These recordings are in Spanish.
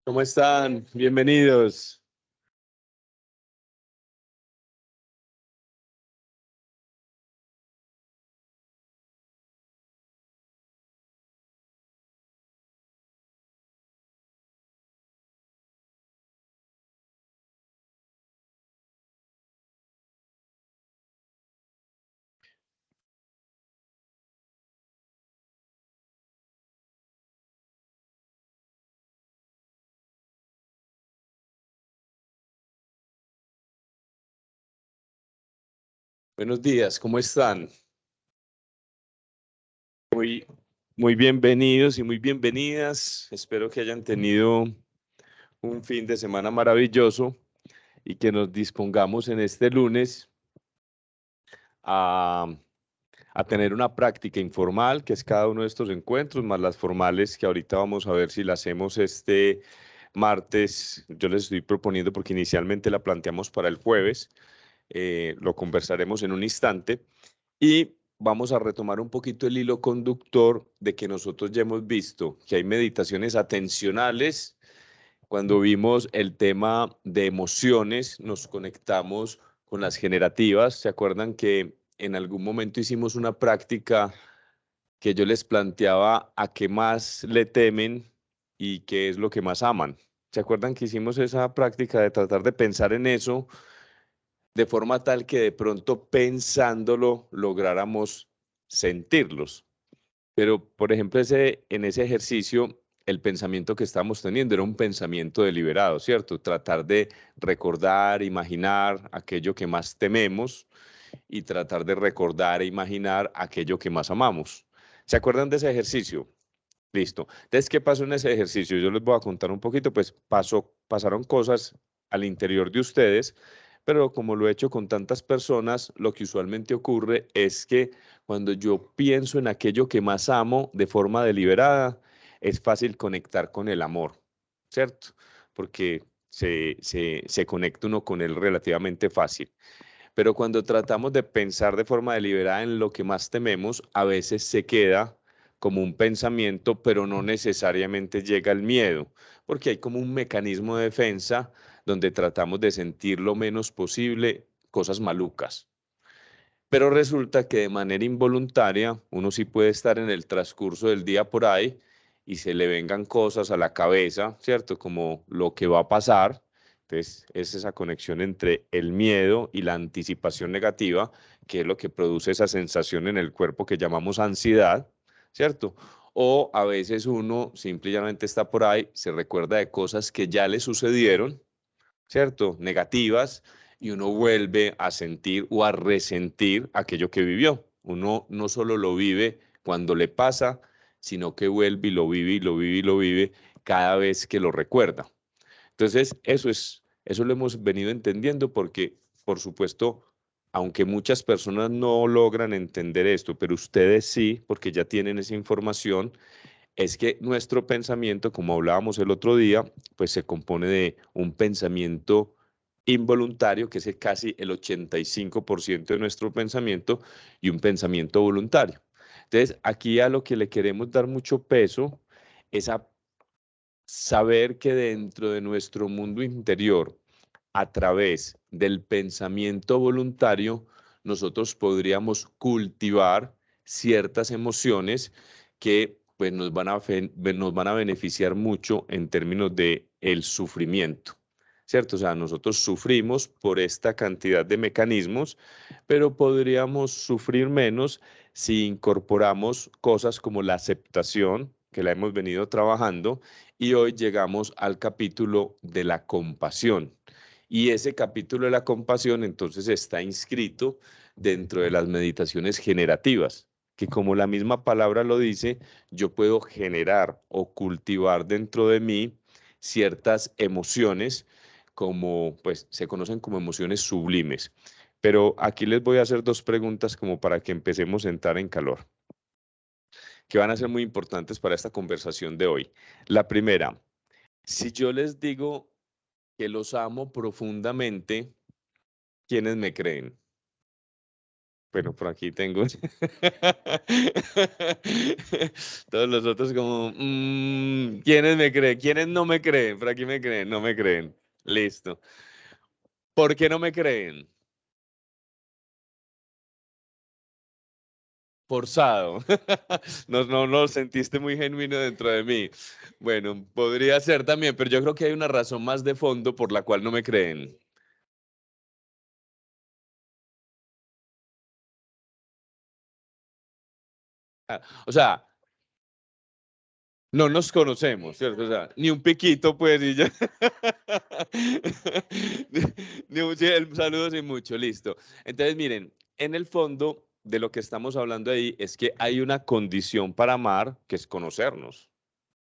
¿Cómo están? Bienvenidos. Buenos días, ¿cómo están? Muy, muy bienvenidos y muy bienvenidas. Espero que hayan tenido un fin de semana maravilloso y que nos dispongamos en este lunes a, a tener una práctica informal, que es cada uno de estos encuentros, más las formales, que ahorita vamos a ver si las hacemos este martes. Yo les estoy proponiendo porque inicialmente la planteamos para el jueves. Lo conversaremos en un instante. Y vamos a retomar un poquito el hilo conductor de que nosotros ya hemos visto que hay meditaciones atencionales. Cuando vimos el tema de emociones, nos conectamos con las generativas. ¿Se acuerdan que en algún momento hicimos una práctica que yo les planteaba a qué más le temen y qué es lo que más aman? ¿Se acuerdan que hicimos esa práctica de tratar de pensar en eso de forma tal que de pronto pensándolo lográramos sentirlos? Pero, por ejemplo, en ese ejercicio, el pensamiento que estamos teniendo era un pensamiento deliberado, ¿cierto? Tratar de recordar, imaginar aquello que más tememos y tratar de recordar e imaginar aquello que más amamos. ¿Se acuerdan de ese ejercicio? Listo. Entonces, ¿qué pasó en ese ejercicio? Yo les voy a contar un poquito, pues pasaron cosas al interior de ustedes, pero como lo he hecho con tantas personas, lo que usualmente ocurre es que cuando yo pienso en aquello que más amo de forma deliberada, es fácil conectar con el amor, ¿cierto? Porque se conecta uno con él relativamente fácil. Pero cuando tratamos de pensar de forma deliberada en lo que más tememos, a veces se queda como un pensamiento, pero no necesariamente llega el miedo, porque hay como un mecanismo de defensa donde tratamos de sentir lo menos posible cosas malucas. Pero resulta que de manera involuntaria uno sí puede estar en el transcurso del día por ahí y se le vengan cosas a la cabeza, ¿cierto? Como lo que va a pasar. Entonces, es esa conexión entre el miedo y la anticipación negativa, que es lo que produce esa sensación en el cuerpo que llamamos ansiedad, ¿cierto? O a veces uno simplemente está por ahí, se recuerda de cosas que ya le sucedieron, ¿cierto? Negativas, y uno vuelve a sentir o a resentir aquello que vivió. Uno no solo lo vive cuando le pasa, sino que vuelve y lo vive y lo vive y lo vive cada vez que lo recuerda. Entonces, eso lo hemos venido entendiendo porque, por supuesto, aunque muchas personas no logran entender esto, pero ustedes sí, porque ya tienen esa información, es que nuestro pensamiento, como hablábamos el otro día, pues se compone de un pensamiento involuntario, que es casi el 85% de nuestro pensamiento, y un pensamiento voluntario. Entonces, aquí a lo que le queremos dar mucho peso es a saber que dentro de nuestro mundo interior, a través del pensamiento voluntario, nosotros podríamos cultivar ciertas emociones que pues, nos van a beneficiar mucho en términos de el sufrimiento, ¿cierto? O sea, nosotros sufrimos por esta cantidad de mecanismos, pero podríamos sufrir menos si incorporamos cosas como la aceptación, que la hemos venido trabajando, y hoy llegamos al capítulo de la compasión. Y ese capítulo de la compasión entonces está inscrito dentro de las meditaciones generativas, que como la misma palabra lo dice, yo puedo generar o cultivar dentro de mí ciertas emociones como pues se conocen como emociones sublimes. Pero aquí les voy a hacer dos preguntas como para que empecemos a entrar en calor, que van a ser muy importantes para esta conversación de hoy. La primera, si yo les digo que los amo profundamente, ¿quiénes me creen? Bueno, por aquí tengo. Todos los otros como, ¿quiénes me creen? ¿Quiénes no me creen? Por aquí me creen, no me creen. Listo. ¿Por qué no me creen? Forzado. No, no, no, sentiste muy genuino dentro de mí. Bueno, podría ser también, pero yo creo que hay una razón más de fondo por la cual no me creen. Ah, o sea, no nos conocemos, ¿cierto? O sea, ni un piquito, pues, y ya. Ni un, sí, el saludo sin mucho, listo. Entonces, miren, en el fondo de lo que estamos hablando ahí es que hay una condición para amar, que es conocernos.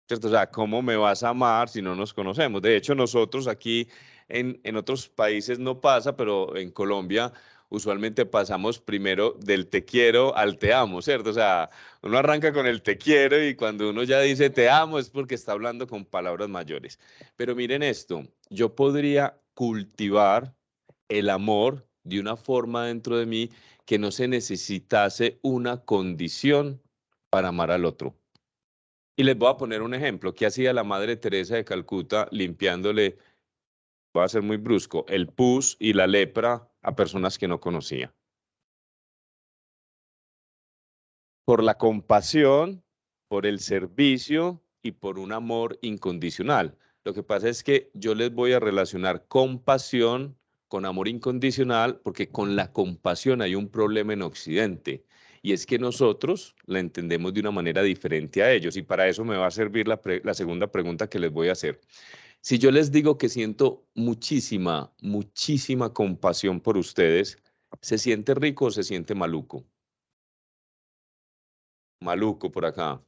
¿Cierto? O sea, ¿cómo me vas a amar si no nos conocemos? De hecho, nosotros aquí en otros países no pasa, pero en Colombia usualmente pasamos primero del te quiero al te amo, ¿cierto? O sea, uno arranca con el te quiero y cuando uno ya dice te amo es porque está hablando con palabras mayores. Pero miren esto, yo podría cultivar el amor de una forma dentro de mí que no se necesitase una condición para amar al otro. Y les voy a poner un ejemplo. ¿Qué hacía la Madre Teresa de Calcuta limpiándole, voy a ser muy brusco, el pus y la lepra a personas que no conocía? Por la compasión, por el servicio y por un amor incondicional. Lo que pasa es que yo les voy a relacionar compasión con amor incondicional porque con la compasión hay un problema en Occidente y es que nosotros la entendemos de una manera diferente a ellos y para eso me va a servir la segunda pregunta que les voy a hacer. Si yo les digo que siento muchísima, muchísima compasión por ustedes, ¿se siente rico o se siente maluco? Maluco por acá.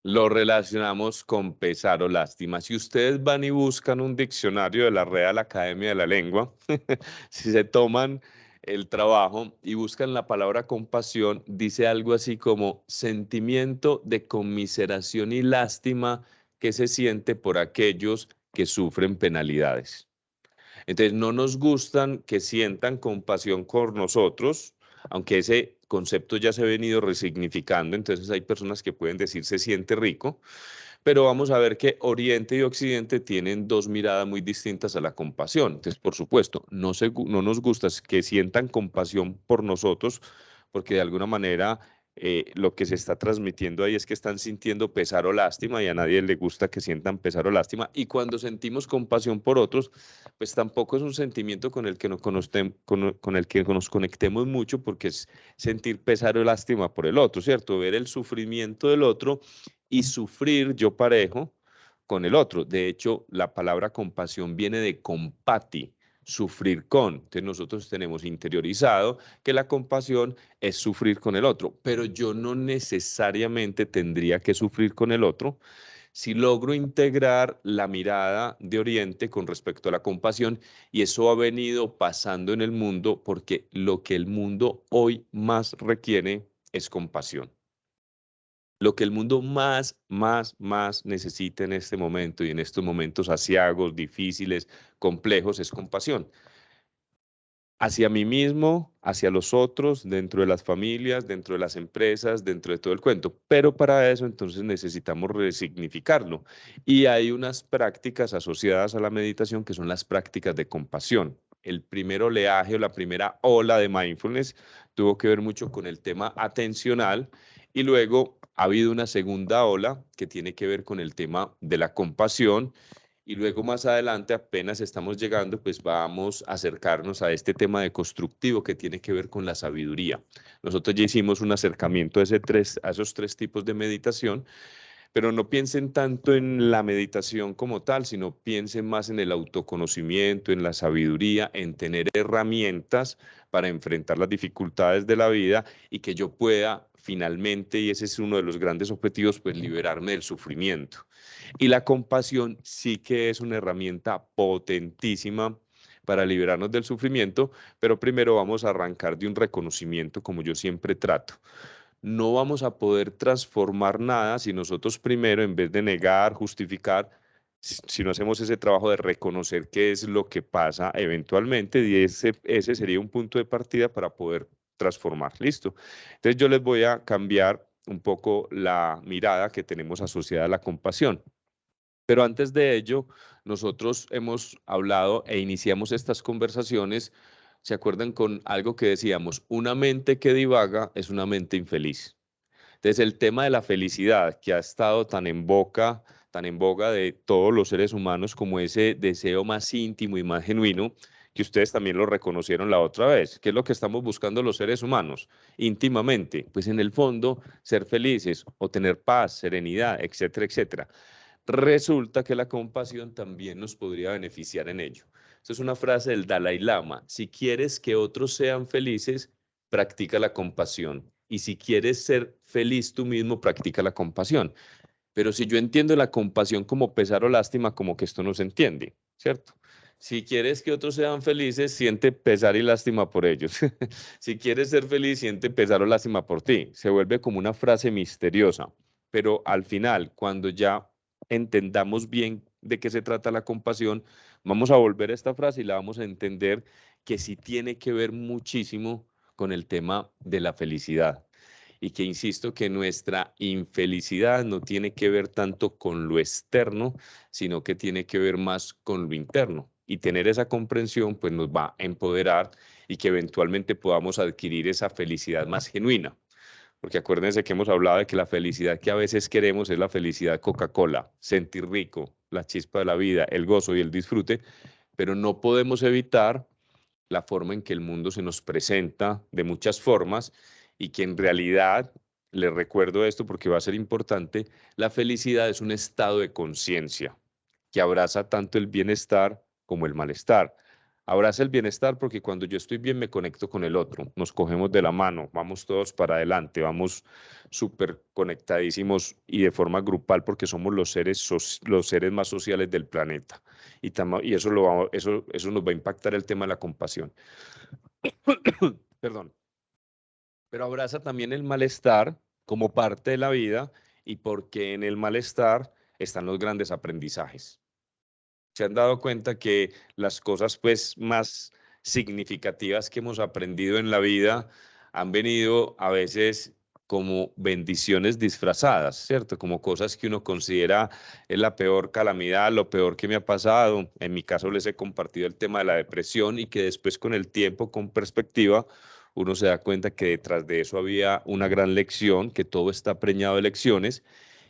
Lo relacionamos con pesar o lástima. Si ustedes van y buscan un diccionario de la Real Academia de la Lengua, si se toman el trabajo y buscan la palabra compasión, dice algo así como sentimiento de conmiseración y lástima que se siente por aquellos que sufren penalidades. Entonces, no nos gustan que sientan compasión por nosotros, aunque ese concepto ya se ha venido resignificando, entonces hay personas que pueden decir se siente rico, pero vamos a ver que Oriente y Occidente tienen dos miradas muy distintas a la compasión. Entonces, por supuesto, no nos gusta que sientan compasión por nosotros, porque de alguna manera lo que se está transmitiendo ahí es que están sintiendo pesar o lástima y a nadie le gusta que sientan pesar o lástima. Y cuando sentimos compasión por otros, pues tampoco es un sentimiento con el que con el que nos conectemos mucho, porque es sentir pesar o lástima por el otro, ¿cierto? Ver el sufrimiento del otro y sufrir yo parejo con el otro. De hecho, la palabra compasión viene de compati, sufrir con. Entonces nosotros tenemos interiorizado que la compasión es sufrir con el otro, pero yo no necesariamente tendría que sufrir con el otro si logro integrar la mirada de Oriente con respecto a la compasión, y eso ha venido pasando en el mundo porque lo que el mundo hoy más requiere es compasión. Lo que el mundo más necesita en este momento y en estos momentos asiagos, difíciles, complejos, es compasión. Hacia mí mismo, hacia los otros, dentro de las familias, dentro de las empresas, dentro de todo el cuento. Pero para eso entonces necesitamos resignificarlo. Y hay unas prácticas asociadas a la meditación que son las prácticas de compasión. El primer oleaje o la primera ola de mindfulness tuvo que ver mucho con el tema atencional y luego ha habido una segunda ola que tiene que ver con el tema de la compasión y luego más adelante, apenas estamos llegando, pues vamos a acercarnos a este tema de constructivo que tiene que ver con la sabiduría. Nosotros ya hicimos un acercamiento a esos tres tipos de meditación, pero no piensen tanto en la meditación como tal, sino piensen más en el autoconocimiento, en la sabiduría, en tener herramientas para enfrentar las dificultades de la vida y que yo pueda finalmente, y ese es uno de los grandes objetivos, pues liberarme del sufrimiento. Y la compasión sí que es una herramienta potentísima para liberarnos del sufrimiento, pero primero vamos a arrancar de un reconocimiento como yo siempre trato. No vamos a poder transformar nada si nosotros primero, en vez de negar, justificar, si no hacemos ese trabajo de reconocer qué es lo que pasa eventualmente, y ese sería un punto de partida para poder transformar. ¿Listo? Entonces yo les voy a cambiar un poco la mirada que tenemos asociada a la compasión. Pero antes de ello, nosotros hemos hablado e iniciamos estas conversaciones, ¿se acuerdan con algo que decíamos? Una mente que divaga es una mente infeliz. Entonces, el tema de la felicidad que ha estado tan en boga de todos los seres humanos como ese deseo más íntimo y más genuino, que ustedes también lo reconocieron la otra vez. ¿Qué es lo que estamos buscando los seres humanos íntimamente? Pues en el fondo, ser felices o tener paz, serenidad, etcétera, etcétera. Resulta que la compasión también nos podría beneficiar en ello. Esta es una frase del Dalai Lama. Si quieres que otros sean felices, practica la compasión. Y si quieres ser feliz tú mismo, practica la compasión. Pero si yo entiendo la compasión como pesar o lástima, como que esto no se entiende, ¿cierto? Si quieres que otros sean felices, siente pesar y lástima por ellos. Si quieres ser feliz, siente pesar o lástima por ti. Se vuelve como una frase misteriosa. Pero al final, cuando ya entendamos bien de qué se trata la compasión, vamos a volver a esta frase y la vamos a entender que sí tiene que ver muchísimo con el tema de la felicidad. Y que insisto que nuestra infelicidad no tiene que ver tanto con lo externo, sino que tiene que ver más con lo interno. Y tener esa comprensión pues nos va a empoderar y que eventualmente podamos adquirir esa felicidad más genuina. Porque acuérdense que hemos hablado de que la felicidad que a veces queremos es la felicidad Coca-Cola, sentir rico, la chispa de la vida, el gozo y el disfrute, pero no podemos evitar la forma en que el mundo se nos presenta de muchas formas y que en realidad, les recuerdo esto porque va a ser importante, la felicidad es un estado de conciencia que abraza tanto el bienestar como el malestar. Abraza el bienestar porque cuando yo estoy bien me conecto con el otro, nos cogemos de la mano, vamos todos para adelante, vamos súper conectadísimos y de forma grupal porque somos los seres más sociales del planeta. Y eso nos va a impactar el tema de la compasión. Perdón. Pero abraza también el malestar como parte de la vida y porque en el malestar están los grandes aprendizajes. Se han dado cuenta que las cosas pues más significativas que hemos aprendido en la vida han venido a veces como bendiciones disfrazadas, ¿cierto? Como cosas que uno considera es la peor calamidad, lo peor que me ha pasado. En mi caso les he compartido el tema de la depresión y que después con el tiempo, con perspectiva, uno se da cuenta que detrás de eso había una gran lección, que todo está preñado de lecciones.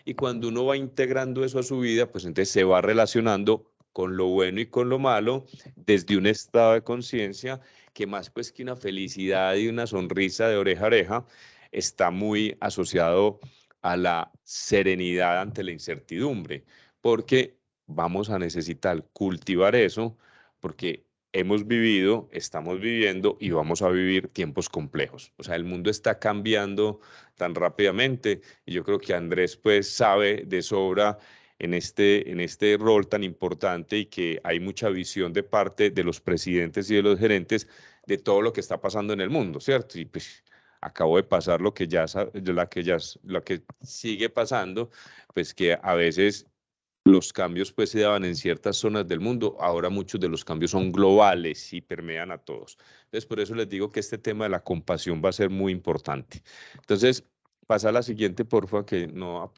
Y cuando uno va integrando eso a su vida, pues entonces se va relacionando con lo bueno y con lo malo desde un estado de conciencia que más pues que una felicidad y una sonrisa de oreja a oreja está muy asociado a la serenidad ante la incertidumbre, porque vamos a necesitar cultivar eso, porque hemos vivido, estamos viviendo y vamos a vivir tiempos complejos. O sea, el mundo está cambiando tan rápidamente y yo creo que Andrés pues sabe de sobra en este rol tan importante y que hay mucha visión de parte de los presidentes y de los gerentes de todo lo que está pasando en el mundo, ¿cierto? Y pues acabo de pasar lo que lo que sigue pasando, pues que a veces los cambios pues se daban en ciertas zonas del mundo, ahora muchos de los cambios son globales y permean a todos. Entonces, por eso les digo que este tema de la compasión va a ser muy importante. Entonces, pasa a la siguiente, porfa, que no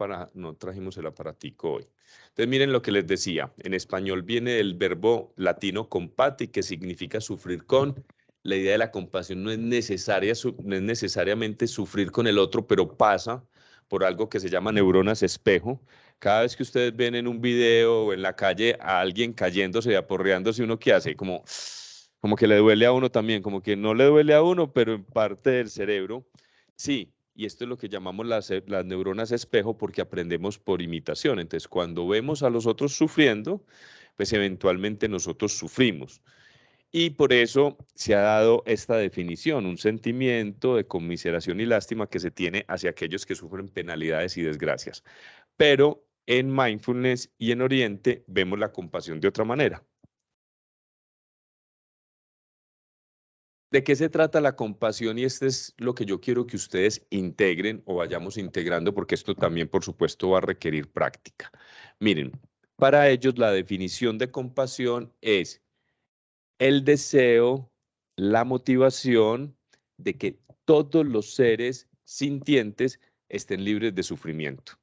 trajimos el aparatico hoy. Entonces, miren lo que les decía. En español viene del verbo latino compati, que significa sufrir con. La idea de la compasión no es no es necesariamente sufrir con el otro, pero pasa por algo que se llama neuronas espejo. Cada vez que ustedes ven en un video o en la calle a alguien cayéndose y aporreándose, ¿uno qué hace? Como que le duele a uno también, como que no le duele a uno, pero en parte del cerebro, sí. Y esto es lo que llamamos las neuronas espejo porque aprendemos por imitación. Entonces, cuando vemos a los otros sufriendo, pues eventualmente nosotros sufrimos. Y por eso se ha dado esta definición, un sentimiento de conmiseración y lástima que se tiene hacia aquellos que sufren penalidades y desgracias. Pero en mindfulness y en Oriente vemos la compasión de otra manera. ¿De qué se trata la compasión? Y este es lo que yo quiero que ustedes integren o vayamos integrando, porque esto también, por supuesto, va a requerir práctica. Miren, Para ellos la definición de compasión es el deseo, la motivación de que todos los seres sintientes estén libres de sufrimiento.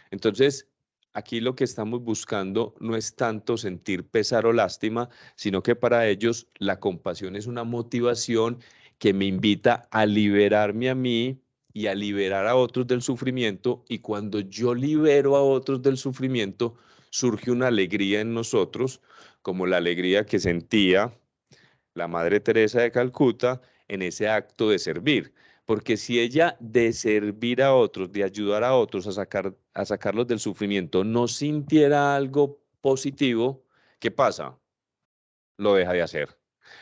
Entonces, aquí lo que estamos buscando no es tanto sentir pesar o lástima, sino que para ellos la compasión es una motivación que me invita a liberarme a mí y a liberar a otros del sufrimiento. Y cuando yo libero a otros del sufrimiento, surge una alegría en nosotros, como la alegría que sentía la Madre Teresa de Calcuta en ese acto de servir. Porque si ella de servir a otros, de ayudar a otros a sacarlos del sufrimiento, no sintiera algo positivo, ¿qué pasa? Lo deja de hacer.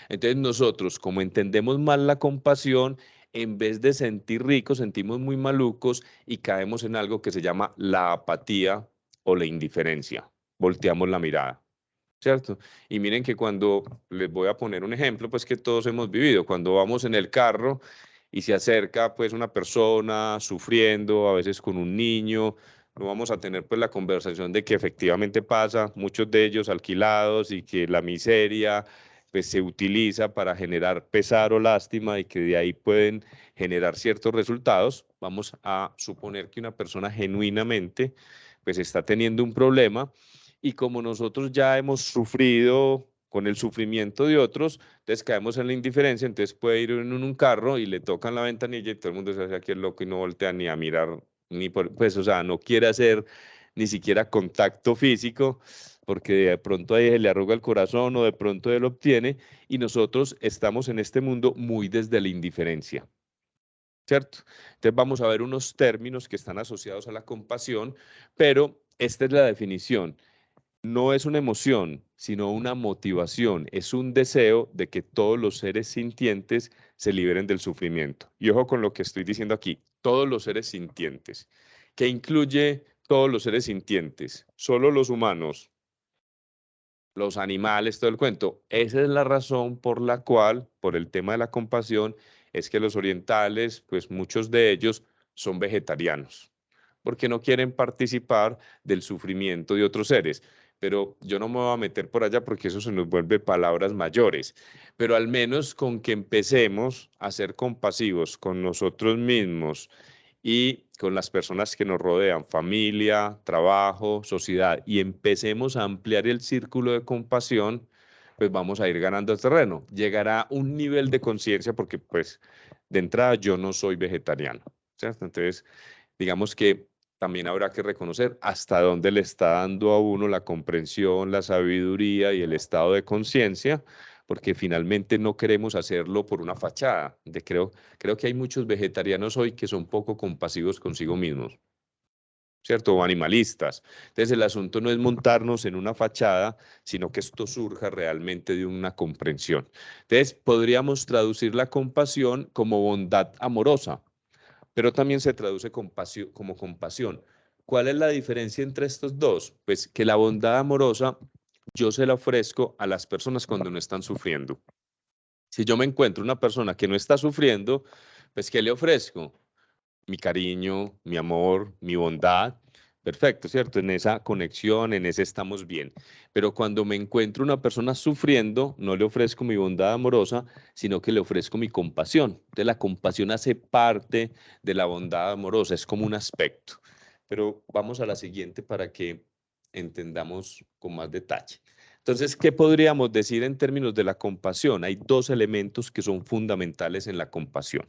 Entonces nosotros, como entendemos mal la compasión, en vez de sentir ricos, sentimos muy malucos y caemos en algo que se llama la apatía o la indiferencia. Volteamos la mirada. ¿Cierto? Y miren que cuando les voy a poner un ejemplo, pues que todos hemos vivido, cuando vamos en el carro y se acerca pues una persona sufriendo, a veces con un niño, no vamos a tener pues la conversación de que efectivamente pasa, muchos de ellos alquilados y que la miseria pues se utiliza para generar pesar o lástima y que de ahí pueden generar ciertos resultados. Vamos a suponer que una persona genuinamente pues está teniendo un problema y como nosotros ya hemos sufrido con el sufrimiento de otros, entonces caemos en la indiferencia, entonces puede ir en un carro y le tocan la ventanilla y todo el mundo se hace aquí el loco y no voltea ni a mirar, ni por, pues, o sea, no quiere hacer ni siquiera contacto físico, porque de pronto ahí se le arruga el corazón o de pronto él obtiene, y nosotros estamos en este mundo muy desde la indiferencia. ¿Cierto? Entonces vamos a ver unos términos que están asociados a la compasión, pero esta es la definición. No es una emoción, sino una motivación. Es un deseo de que todos los seres sintientes se liberen del sufrimiento. Y ojo con lo que estoy diciendo aquí, todos los seres sintientes. ¿Qué incluye todos los seres sintientes? Solo los humanos, los animales, todo el cuento. Esa es la razón por la cual, por el tema de la compasión, es que los orientales, pues muchos de ellos son vegetarianos, porque no quieren participar del sufrimiento de otros seres. Pero yo no me voy a meter por allá porque eso se nos vuelve palabras mayores. Pero al menos con que empecemos a ser compasivos con nosotros mismos y con las personas que nos rodean, familia, trabajo, sociedad, y empecemos a ampliar el círculo de compasión, pues vamos a ir ganando terreno. Llegará un nivel de conciencia porque pues de entrada yo no soy vegetariano, ¿cierto? Entonces, digamos que también habrá que reconocer hasta dónde le está dando a uno la comprensión, la sabiduría y el estado de conciencia, porque finalmente no queremos hacerlo por una fachada. Creo que hay muchos vegetarianos hoy que son poco compasivos consigo mismos, ¿cierto? O animalistas. Entonces el asunto no es montarnos en una fachada, sino que esto surja realmente de una comprensión. Entonces podríamos traducir la compasión como bondad amorosa, pero también se traduce como compasión. ¿Cuál es la diferencia entre estos dos? Pues que la bondad amorosa yo se la ofrezco a las personas cuando no están sufriendo. Si yo me encuentro una persona que no está sufriendo, pues ¿qué le ofrezco? Mi cariño, mi amor, mi bondad. Perfecto, ¿cierto? En esa conexión, en ese estamos bien. Pero cuando me encuentro una persona sufriendo, no le ofrezco mi bondad amorosa, sino que le ofrezco mi compasión. Entonces la compasión hace parte de la bondad amorosa, es como un aspecto. Pero vamos a la siguiente para que entendamos con más detalle. Entonces, ¿qué podríamos decir en términos de la compasión? Hay dos elementos que son fundamentales en la compasión.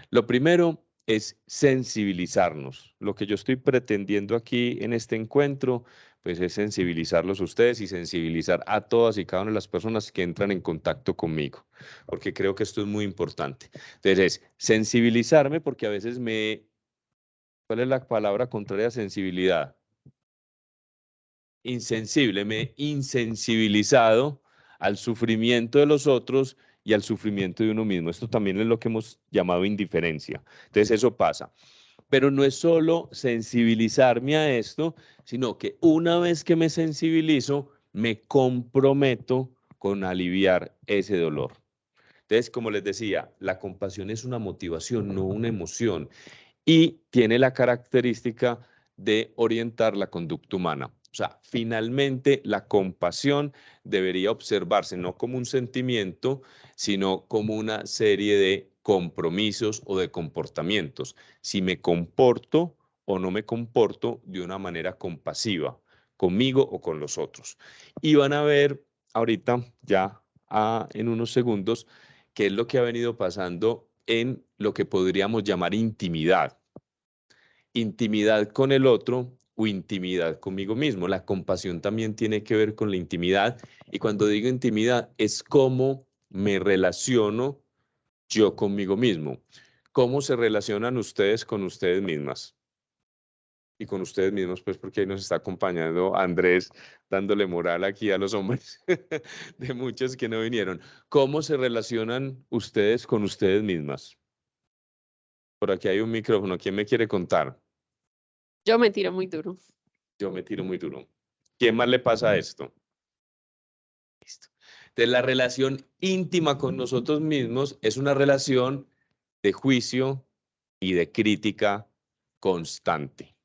Lo primero es sensibilizarnos. Lo que yo estoy pretendiendo aquí en este encuentro, pues es sensibilizarlos a ustedes y sensibilizar a todas y cada una de las personas que entran en contacto conmigo, porque creo que esto es muy importante. Entonces, es sensibilizarme porque a veces ¿cuál es la palabra contraria a sensibilidad? Insensible, me he insensibilizado al sufrimiento de los otros y al sufrimiento de uno mismo. Esto también es lo que hemos llamado indiferencia. Entonces eso pasa. Pero no es solo sensibilizarme a esto, sino que una vez que me sensibilizo, me comprometo con aliviar ese dolor. Entonces, como les decía, la compasión es una motivación, no una emoción, y tiene la característica de orientar la conducta humana. O sea, finalmente la compasión debería observarse no como un sentimiento, sino como una serie de compromisos o de comportamientos. Si me comporto o no me comporto de una manera compasiva, conmigo o con los otros. Y van a ver ahorita, ya en unos segundos, qué es lo que ha venido pasando en lo que podríamos llamar intimidad. Intimidad con el otro o intimidad conmigo mismo. La compasión también tiene que ver con la intimidad. Y cuando digo intimidad, es cómo me relaciono yo conmigo mismo. ¿Cómo se relacionan ustedes con ustedes mismas? Y con ustedes mismos, pues porque ahí nos está acompañando Andrés dándole moral aquí a los hombres de muchos que no vinieron. ¿Cómo se relacionan ustedes con ustedes mismas? Por aquí hay un micrófono. ¿Quién me quiere contar? Yo me tiro muy duro. Yo me tiro muy duro. ¿Quién más le pasa esto? Listo. Entonces, la relación íntima con nosotros mismos es una relación de juicio y de crítica constante.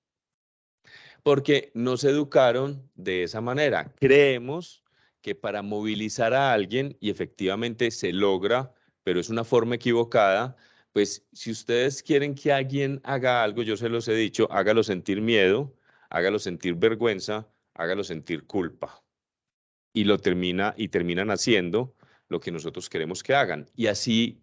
Porque nos educaron de esa manera. Creemos que para movilizar a alguien, y efectivamente se logra, pero es una forma equivocada, pues si ustedes quieren que alguien haga algo, yo se los he dicho, hágalo sentir miedo, hágalo sentir vergüenza, hágalo sentir culpa. Y terminan haciendo lo que nosotros queremos que hagan. Y así,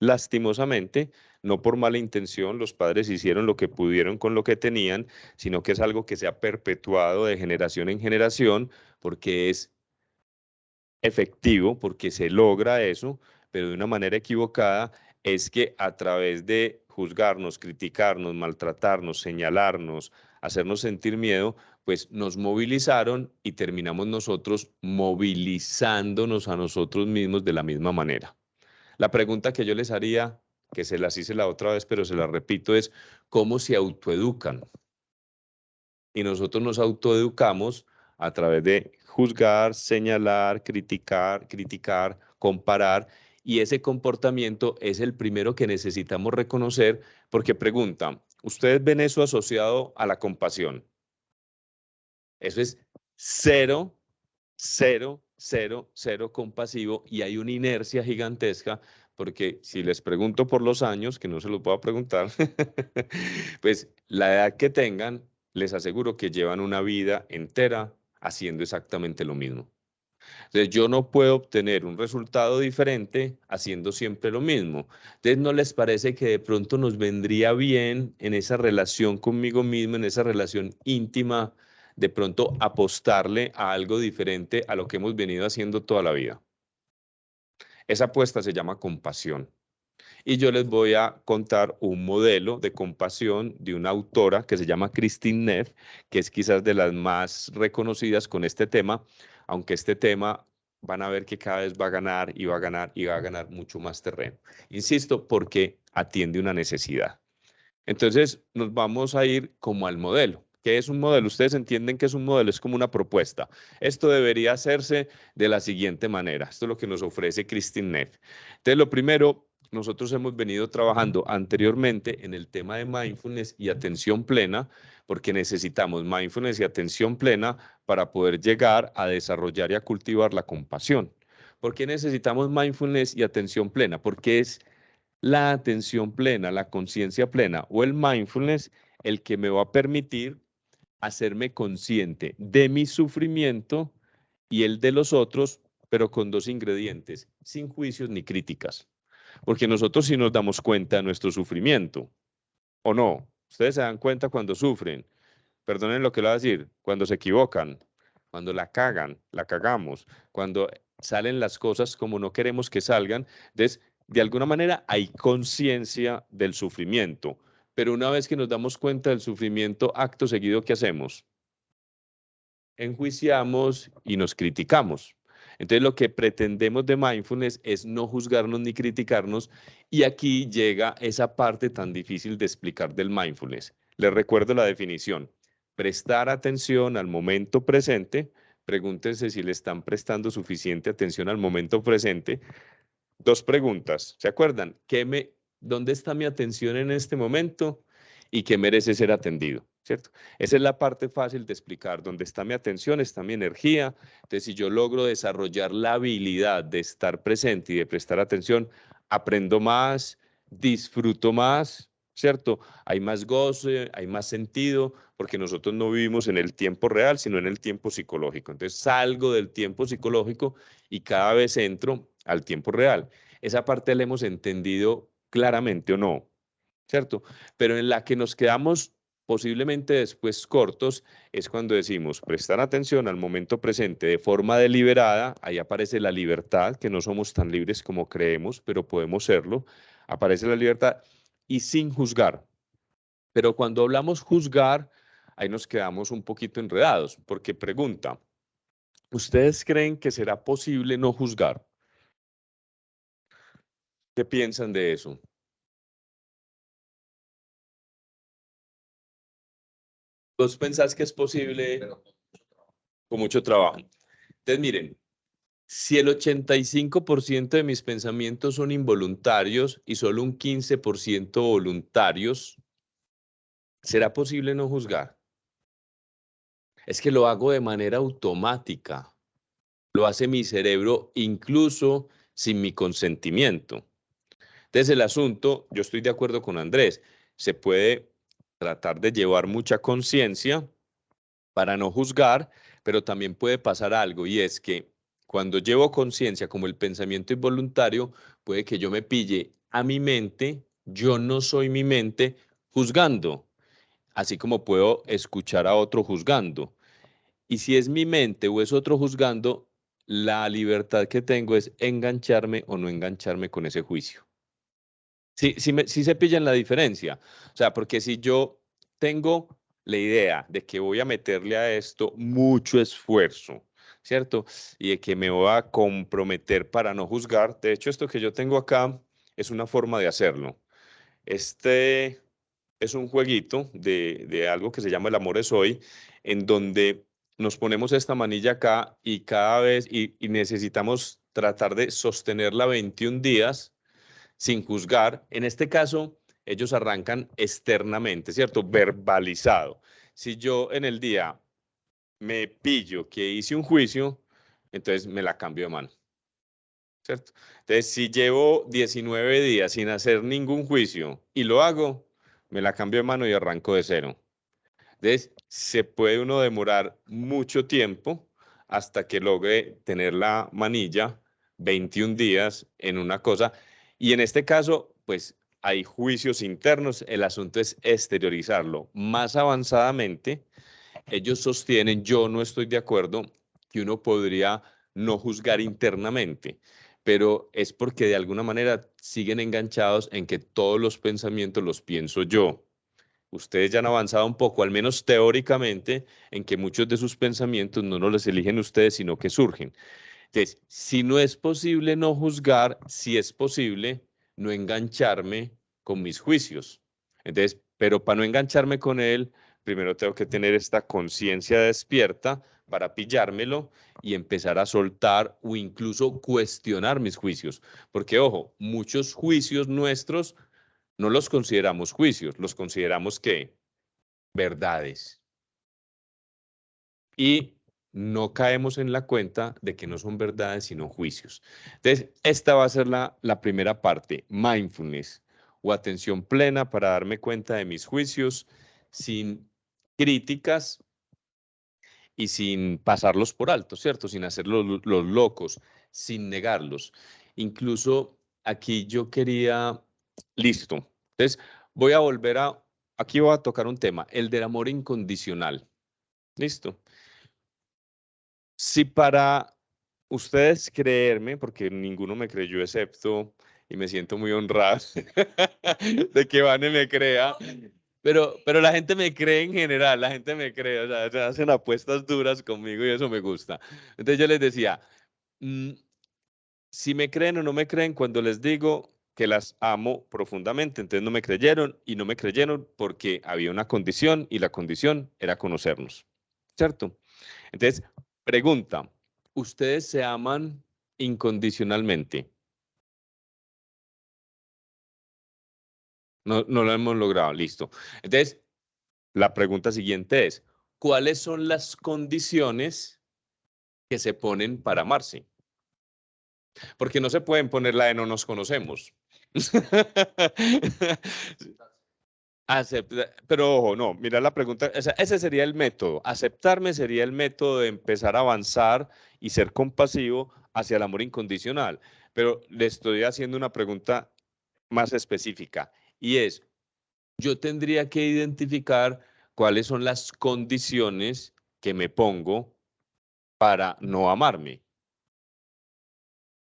lastimosamente, no por mala intención, los padres hicieron lo que pudieron con lo que tenían, sino que es algo que se ha perpetuado de generación en generación, porque es efectivo, porque se logra eso, pero de una manera equivocada, es que a través de juzgarnos, criticarnos, maltratarnos, señalarnos, hacernos sentir miedo, pues nos movilizaron y terminamos nosotros movilizándonos a nosotros mismos de la misma manera. La pregunta que yo les haría, que se las hice la otra vez, pero se la repito, es ¿cómo se autoeducan? Y nosotros nos autoeducamos a través de juzgar, señalar, criticar, comparar, y ese comportamiento es el primero que necesitamos reconocer porque preguntan, ¿ustedes ven eso asociado a la compasión? Eso es cero, cero, cero, cero compasivo y hay una inercia gigantesca porque si les pregunto por los años, que no se los puedo preguntar, pues la edad que tengan, les aseguro que llevan una vida entera haciendo exactamente lo mismo. Entonces yo no puedo obtener un resultado diferente haciendo siempre lo mismo. Entonces ¿no les parece que de pronto nos vendría bien en esa relación conmigo mismo, en esa relación íntima, de pronto apostarle a algo diferente a lo que hemos venido haciendo toda la vida? Esa apuesta se llama compasión. Y yo les voy a contar un modelo de compasión de una autora que se llama Christine Neff, que es quizás de las más reconocidas con este tema, aunque este tema van a ver que cada vez va a ganar y va a ganar y va a ganar mucho más terreno. Insisto, porque atiende una necesidad. Entonces, nos vamos a ir como al modelo. ¿Qué es un modelo? Ustedes entienden que es un modelo, es como una propuesta. Esto debería hacerse de la siguiente manera. Esto es lo que nos ofrece Christine Neff. Entonces, lo primero, nosotros hemos venido trabajando anteriormente en el tema de mindfulness y atención plena, porque necesitamos mindfulness y atención plena para poder llegar a desarrollar y a cultivar la compasión. ¿Por qué necesitamos mindfulness y atención plena? Porque es la atención plena, la conciencia plena o el mindfulness el que me va a permitir hacerme consciente de mi sufrimiento y el de los otros, pero con dos ingredientes, sin juicios ni críticas. Porque nosotros sí nos damos cuenta de nuestro sufrimiento, ¿o no? Ustedes se dan cuenta cuando sufren, perdonen lo que le voy a decir, cuando se equivocan, cuando la cagan, la cagamos, cuando salen las cosas como no queremos que salgan. Entonces, de alguna manera hay conciencia del sufrimiento, pero una vez que nos damos cuenta del sufrimiento, acto seguido, ¿qué hacemos? Enjuiciamos y nos criticamos. Entonces, lo que pretendemos de mindfulness es no juzgarnos ni criticarnos, y aquí llega esa parte tan difícil de explicar del mindfulness. Les recuerdo la definición. Prestar atención al momento presente. Pregúntense si le están prestando suficiente atención al momento presente. Dos preguntas. ¿Se acuerdan? ¿Dónde está mi atención en este momento? y que merece ser atendido, ¿cierto? Esa es la parte fácil de explicar. Donde está mi atención, está mi energía. Entonces, si yo logro desarrollar la habilidad de estar presente y de prestar atención, aprendo más, disfruto más, ¿cierto? Hay más goce, hay más sentido, porque nosotros no vivimos en el tiempo real, sino en el tiempo psicológico. Entonces, salgo del tiempo psicológico y cada vez entro al tiempo real. Esa parte la hemos entendido claramente o no, ¿cierto? Pero en la que nos quedamos posiblemente después cortos es cuando decimos prestar atención al momento presente de forma deliberada. Ahí aparece la libertad, que no somos tan libres como creemos, pero podemos serlo. Aparece la libertad y sin juzgar. Pero cuando hablamos juzgar, ahí nos quedamos un poquito enredados, porque pregunta, ¿ustedes creen que será posible no juzgar? ¿Qué piensan de eso? ¿Vos pensás que es posible con mucho trabajo? Entonces, miren, si el 85% de mis pensamientos son involuntarios y solo un 15% voluntarios, ¿será posible no juzgar? Es que lo hago de manera automática. Lo hace mi cerebro incluso sin mi consentimiento. Entonces el asunto, yo estoy de acuerdo con Andrés, se puede tratar de llevar mucha conciencia para no juzgar, pero también puede pasar algo y es que cuando llevo conciencia como el pensamiento involuntario, puede que yo me pille a mi mente, yo no soy mi mente juzgando, así como puedo escuchar a otro juzgando. Y si es mi mente o es otro juzgando, la libertad que tengo es engancharme o no engancharme con ese juicio. Sí, sí se pillan la diferencia. O sea, porque si yo tengo la idea de que voy a meterle a esto mucho esfuerzo, ¿cierto? Y de que me voy a comprometer para no juzgar. De hecho, esto que yo tengo acá es una forma de hacerlo. Este es un jueguito de algo que se llama El amor es hoy, en donde nos ponemos esta manilla acá y cada vez, y necesitamos tratar de sostenerla 21 días sin juzgar. En este caso, ellos arrancan externamente, ¿cierto? Verbalizado. Si yo en el día me pillo que hice un juicio, entonces me la cambio de mano, ¿cierto? Entonces, si llevo 19 días sin hacer ningún juicio y lo hago, me la cambio de mano y arranco de cero. Entonces, se puede uno demorar mucho tiempo hasta que logre tener la manilla 21 días en una cosa. Y en este caso, pues hay juicios internos, el asunto es exteriorizarlo. Más avanzadamente, ellos sostienen, yo no estoy de acuerdo, que uno podría no juzgar internamente, pero es porque de alguna manera siguen enganchados en que todos los pensamientos los pienso yo. Ustedes ya han avanzado un poco, al menos teóricamente, en que muchos de sus pensamientos no los eligen ustedes, sino que surgen. Entonces, si no es posible no juzgar, si es posible no engancharme con mis juicios. Entonces, pero para no engancharme con él, primero tengo que tener esta conciencia despierta para pillármelo y empezar a soltar o incluso cuestionar mis juicios. Porque, ojo, muchos juicios nuestros no los consideramos juicios, los consideramos que verdades. Y no caemos en la cuenta de que no son verdades, sino juicios. Entonces, esta va a ser la primera parte, mindfulness o atención plena para darme cuenta de mis juicios sin críticas y sin pasarlos por alto, ¿cierto? Sin hacerlos los locos, sin negarlos. Incluso aquí yo quería, listo. Entonces, voy a volver aquí voy a tocar un tema, el del amor incondicional. Listo. Si para ustedes creerme, porque ninguno me creyó excepto, y me siento muy honrado de que Vane me crea, pero la gente me cree en general, la gente me cree, o sea, se hacen apuestas duras conmigo y eso me gusta. Entonces yo les decía, mm, si me creen o no me creen cuando les digo que las amo profundamente, entonces no me creyeron y no me creyeron porque había una condición y la condición era conocernos, ¿cierto? Entonces, pregunta, ¿ustedes se aman incondicionalmente? No, no lo hemos logrado, listo. Entonces, la pregunta siguiente es, ¿cuáles son las condiciones que se ponen para amarse? Porque no se pueden poner la de no nos conocemos. Pero ojo, no, mira la pregunta, ese sería el método. Aceptarme sería el método de empezar a avanzar y ser compasivo hacia el amor incondicional. Pero le estoy haciendo una pregunta más específica y es, yo tendría que identificar cuáles son las condiciones que me pongo para no amarme.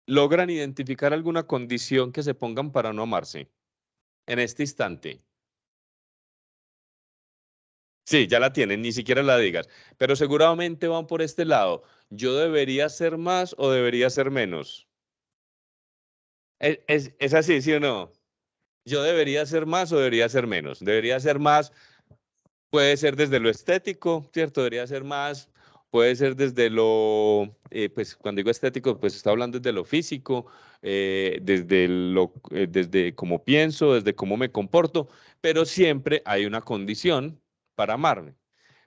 ¿Logran identificar alguna condición que se pongan para no amarse en este instante? Sí, ya la tienen, ni siquiera la digas, pero seguramente van por este lado. ¿Yo debería ser más o debería ser menos? ¿Es así, sí o no? ¿Yo debería ser más o debería ser menos? Debería ser más. Puede ser desde lo estético, ¿cierto? Debería ser más, puede ser desde lo, pues cuando digo estético, pues está hablando desde lo físico, desde cómo pienso, desde cómo me comporto, pero siempre hay una condición para amarme.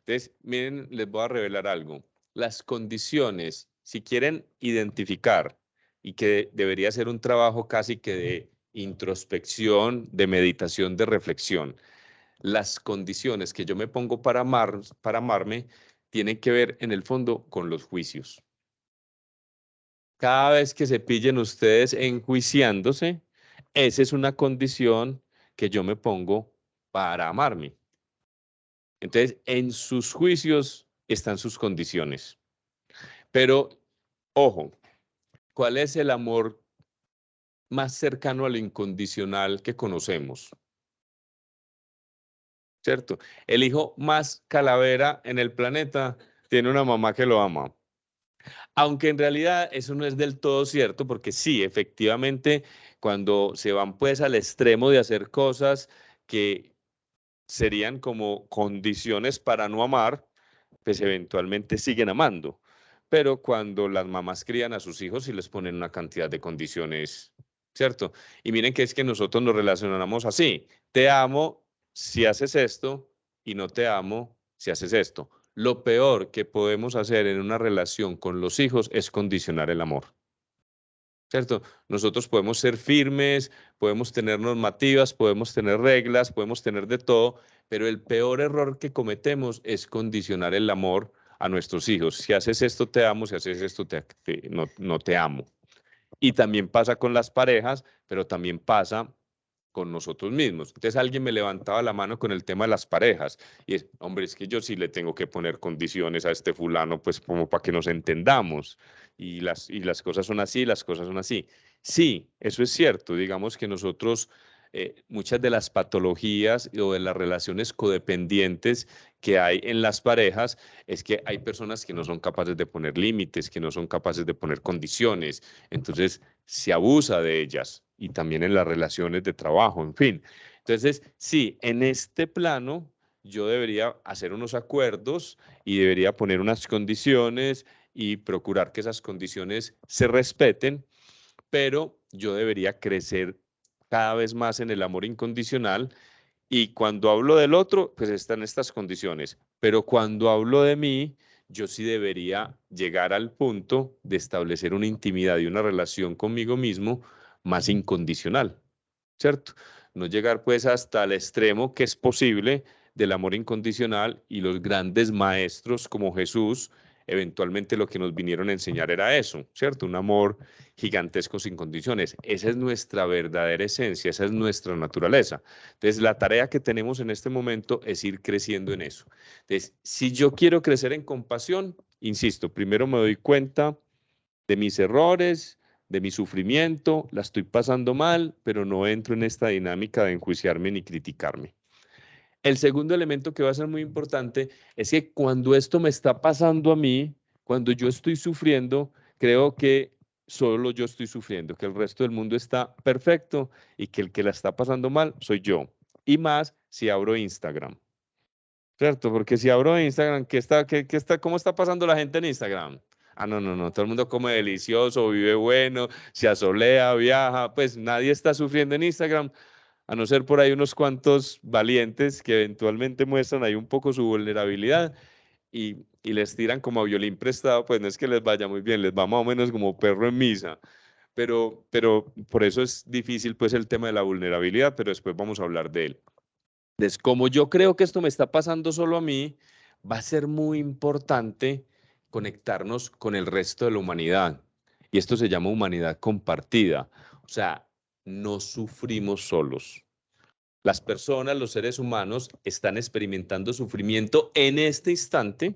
Entonces, miren, les voy a revelar algo. Las condiciones, si quieren identificar, y que debería ser un trabajo casi que de introspección, de meditación, de reflexión, las condiciones que yo me pongo para amarme tienen que ver en el fondo con los juicios. Cada vez que se pillen ustedes enjuiciándose, esa es una condición que yo me pongo para amarme. Entonces, en sus juicios están sus condiciones. Pero, ojo, ¿cuál es el amor más cercano al incondicional que conocemos? ¿Cierto? El hijo más calavera en el planeta tiene una mamá que lo ama. Aunque en realidad eso no es del todo cierto, porque sí, efectivamente, cuando se van pues al extremo de hacer cosas que serían como condiciones para no amar, pues eventualmente siguen amando. Pero cuando las mamás crían a sus hijos y les ponen una cantidad de condiciones, ¿cierto? Y miren que es que nosotros nos relacionamos así. Te amo si haces esto y no te amo si haces esto. Lo peor que podemos hacer en una relación con los hijos es condicionar el amor. ¿Cierto? Nosotros podemos ser firmes, podemos tener normativas, podemos tener reglas, podemos tener de todo, pero el peor error que cometemos es condicionar el amor a nuestros hijos. Si haces esto te amo, si haces esto no te amo. Y también pasa con las parejas, pero también pasa con nosotros mismos. Entonces alguien me levantaba la mano con el tema de las parejas y es, hombre, es que yo sí le tengo que poner condiciones a este fulano, pues como para que nos entendamos y las cosas son así, las cosas son así. Sí, eso es cierto. Digamos que nosotros, muchas de las patologías o de las relaciones codependientes que hay en las parejas es que hay personas que no son capaces de poner límites, que no son capaces de poner condiciones. Entonces, se abusa de ellas y también en las relaciones de trabajo, en fin. Entonces, sí, en este plano yo debería hacer unos acuerdos y debería poner unas condiciones y procurar que esas condiciones se respeten, pero yo debería crecer cada vez más en el amor incondicional y cuando hablo del otro, pues están estas condiciones, pero cuando hablo de mí, yo sí debería llegar al punto de establecer una intimidad y una relación conmigo mismo más incondicional, ¿cierto? No llegar pues hasta el extremo que es posible del amor incondicional y los grandes maestros como Jesús, eventualmente lo que nos vinieron a enseñar era eso, ¿cierto? Un amor gigantesco sin condiciones. Esa es nuestra verdadera esencia, esa es nuestra naturaleza. Entonces, la tarea que tenemos en este momento es ir creciendo en eso. Entonces, si yo quiero crecer en compasión, insisto, primero me doy cuenta de mis errores, de mi sufrimiento, la estoy pasando mal, pero no entro en esta dinámica de enjuiciarme ni criticarme. El segundo elemento que va a ser muy importante es que cuando esto me está pasando a mí, cuando yo estoy sufriendo, creo que solo yo estoy sufriendo, que el resto del mundo está perfecto y que el que la está pasando mal soy yo. Y más si abro Instagram. ¿Cierto? Porque si abro Instagram, ¿cómo está pasando la gente en Instagram? Ah, no, no, no, todo el mundo come delicioso, vive bueno, se asolea, viaja, pues nadie está sufriendo en Instagram. a no ser por ahí unos cuantos valientes que eventualmente muestran ahí un poco su vulnerabilidad y les tiran como a violín prestado, pues no es que les vaya muy bien, les va más o menos como perro en misa. Pero por eso es difícil pues el tema de la vulnerabilidad, pero después vamos a hablar de él. Entonces, como yo creo que esto me está pasando solo a mí, va a ser muy importante conectarnos con el resto de la humanidad. Y esto se llama humanidad compartida. O sea, no sufrimos solos. Las personas, los seres humanos, están experimentando sufrimiento en este instante,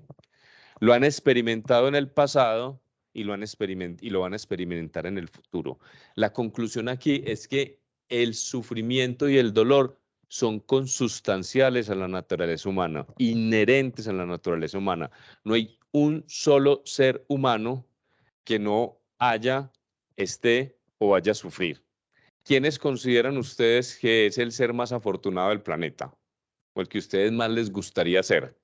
lo han experimentado en el pasado y lo van a experimentar en el futuro. La conclusión aquí es que el sufrimiento y el dolor son consustanciales a la naturaleza humana, inherentes a la naturaleza humana. No hay un solo ser humano que no haya, esté o vaya a sufrir. ¿Quiénes consideran ustedes que es el ser más afortunado del planeta? ¿O el que a ustedes más les gustaría ser?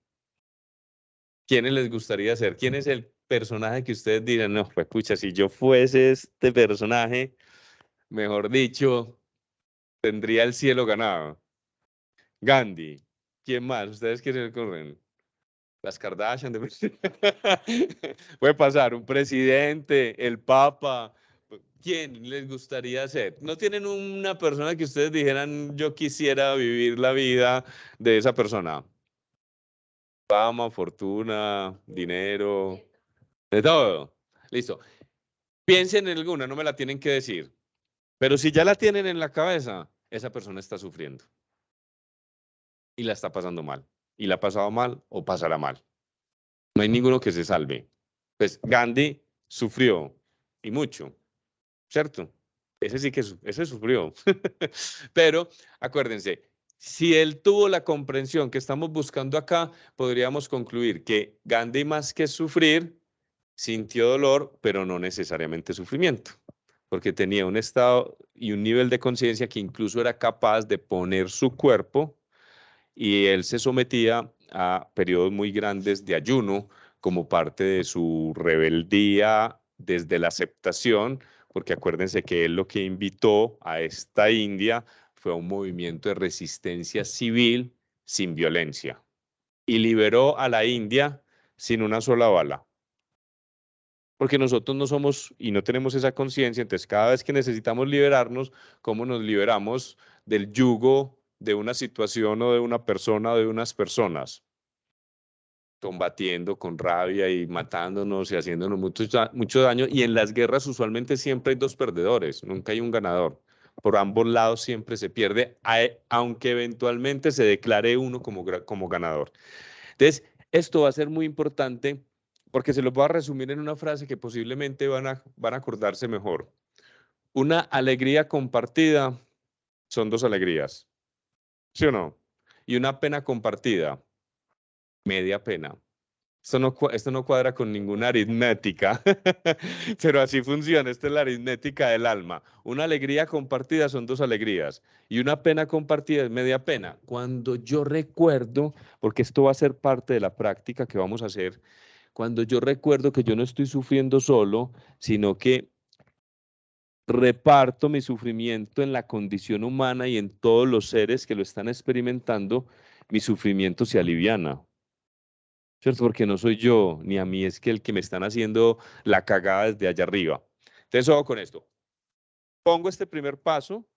¿Quiénes les gustaría ser? ¿Quién es el personaje que ustedes dirán, no, pues pucha, si yo fuese este personaje, mejor dicho, tendría el cielo ganado? Gandhi. ¿Quién más? ¿Ustedes quiénes corren? Las Kardashian. Puede pasar un presidente, el Papa. ¿Quién les gustaría ser? ¿No tienen una persona que ustedes dijeran, yo quisiera vivir la vida de esa persona? Fama, fortuna, dinero, de todo. Listo. Piensen en alguna, no me la tienen que decir. Pero si ya la tienen en la cabeza, esa persona está sufriendo. Y la está pasando mal. Y la ha pasado mal o pasará mal. No hay ninguno que se salve. Pues Gandhi sufrió y mucho, ¿cierto? Ese sí que ese sufrió. Pero acuérdense, si él tuvo la comprensión que estamos buscando acá, podríamos concluir que Gandhi más que sufrir, sintió dolor, pero no necesariamente sufrimiento, porque tenía un estado y un nivel de conciencia que incluso era capaz de poner su cuerpo y él se sometía a periodos muy grandes de ayuno como parte de su rebeldía desde la aceptación, porque acuérdense que él lo que invitó a esta India fue un movimiento de resistencia civil sin violencia y liberó a la India sin una sola bala. Porque nosotros no somos y no tenemos esa conciencia, entonces cada vez que necesitamos liberarnos, ¿cómo nos liberamos del yugo de una situación o de una persona o de unas personas? Combatiendo con rabia y matándonos y haciéndonos mucho daño. Y en las guerras usualmente siempre hay dos perdedores, nunca hay un ganador. Por ambos lados siempre se pierde, aunque eventualmente se declare uno como ganador. Entonces, esto va a ser muy importante porque se lo voy a resumir en una frase que posiblemente van a acordarse mejor. Una alegría compartida son dos alegrías, ¿sí o no? Y una pena compartida, media pena. Esto no cuadra con ninguna aritmética, pero así funciona. Esta es la aritmética del alma. Una alegría compartida son dos alegrías y una pena compartida es media pena. Cuando yo recuerdo, porque esto va a ser parte de la práctica que vamos a hacer, cuando yo recuerdo que yo no estoy sufriendo solo, sino que reparto mi sufrimiento en la condición humana y en todos los seres que lo están experimentando, mi sufrimiento se aliviana. ¿Cierto? Porque no soy yo, ni a mí es que el que me están haciendo la cagada desde allá arriba. Entonces, ojo con esto. Pongo este primer paso,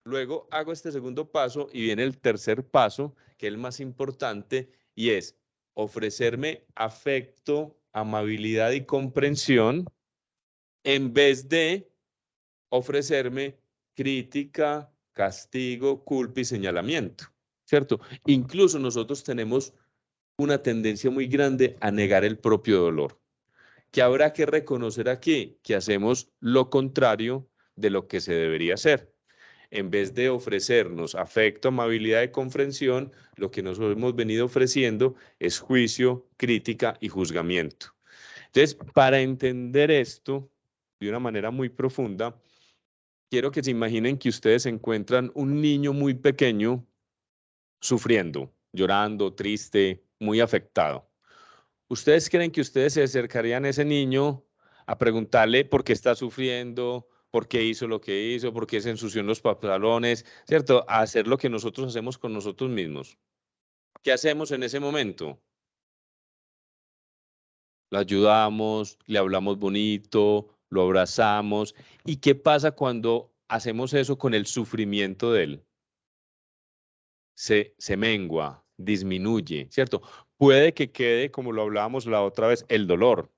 luego hago este segundo paso y viene el tercer paso, que es el más importante, y es ofrecerme afecto, amabilidad y comprensión en vez de ofrecerme crítica, castigo, culpa y señalamiento. ¿Cierto? Incluso nosotros tenemos una tendencia muy grande a negar el propio dolor. ¿Qué habrá que reconocer aquí? Que hacemos lo contrario de lo que se debería hacer. En vez de ofrecernos afecto, amabilidad y comprensión, lo que nos hemos venido ofreciendo es juicio, crítica y juzgamiento. Entonces, para entender esto de una manera muy profunda, quiero que se imaginen que ustedes encuentran un niño muy pequeño sufriendo, llorando, triste, muy afectado. ¿Ustedes creen que ustedes se acercarían a ese niño a preguntarle por qué está sufriendo por qué hizo lo que hizo, por qué se ensució en los pantalones, ¿cierto? A hacer lo que nosotros hacemos con nosotros mismos. ¿Qué hacemos en ese momento? Lo ayudamos, le hablamos bonito, lo abrazamos. ¿Y qué pasa cuando hacemos eso con el sufrimiento de él? Se mengua, disminuye, ¿cierto? Puede que quede, como lo hablábamos la otra vez, el dolor,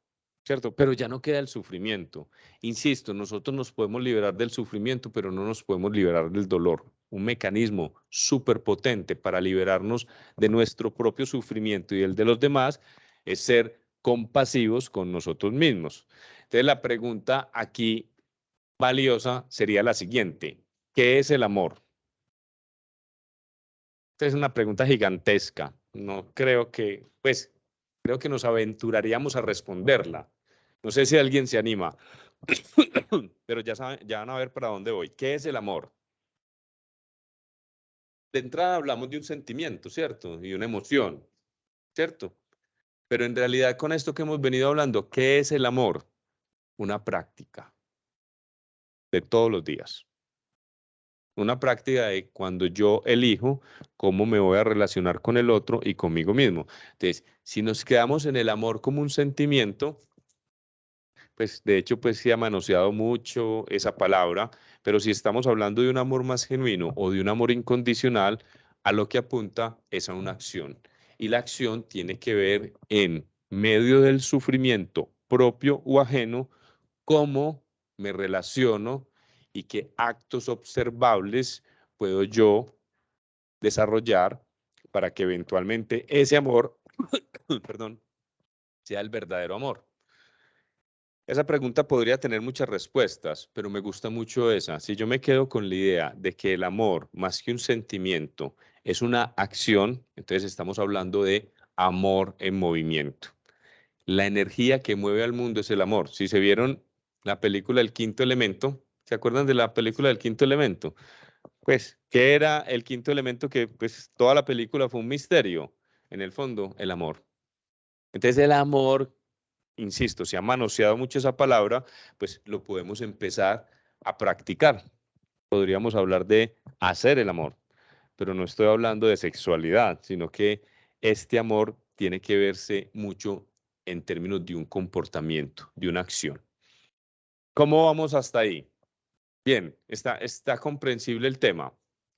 ¿cierto? Pero ya no queda el sufrimiento. Insisto, nosotros nos podemos liberar del sufrimiento, pero no nos podemos liberar del dolor. Un mecanismo súper potente para liberarnos de nuestro propio sufrimiento y el de los demás es ser compasivos con nosotros mismos. Entonces, la pregunta aquí valiosa sería la siguiente: ¿qué es el amor? Esta es una pregunta gigantesca. No creo que, pues, creo que nos aventuraríamos a responderla. No sé si alguien se anima, pero ya saben, ya van a ver para dónde voy. ¿Qué es el amor? De entrada hablamos de un sentimiento, ¿cierto? Y una emoción, ¿cierto? Pero en realidad con esto que hemos venido hablando, ¿qué es el amor? Una práctica de todos los días. Una práctica de cuando yo elijo cómo me voy a relacionar con el otro y conmigo mismo. Entonces, si nos quedamos en el amor como un sentimiento, pues de hecho pues se ha manoseado mucho esa palabra, pero si estamos hablando de un amor más genuino o de un amor incondicional, a lo que apunta es a una acción. Y la acción tiene que ver en medio del sufrimiento propio o ajeno, cómo me relaciono y qué actos observables puedo yo desarrollar para que eventualmente ese amor, perdón, sea el verdadero amor. Esa pregunta podría tener muchas respuestas, pero me gusta mucho esa. Si yo me quedo con la idea de que el amor, más que un sentimiento, es una acción, entonces estamos hablando de amor en movimiento. La energía que mueve al mundo es el amor. Si se vieron la película El Quinto Elemento, ¿se acuerdan de la película del Quinto Elemento? Pues, ¿qué era el quinto elemento? Que pues toda la película fue un misterio. En el fondo, el amor. Entonces, el amor, insisto, se ha manoseado mucho esa palabra, pues lo podemos empezar a practicar. Podríamos hablar de hacer el amor, pero no estoy hablando de sexualidad, sino que este amor tiene que verse mucho en términos de un comportamiento, de una acción. ¿Cómo vamos hasta ahí? Bien, está comprensible el tema.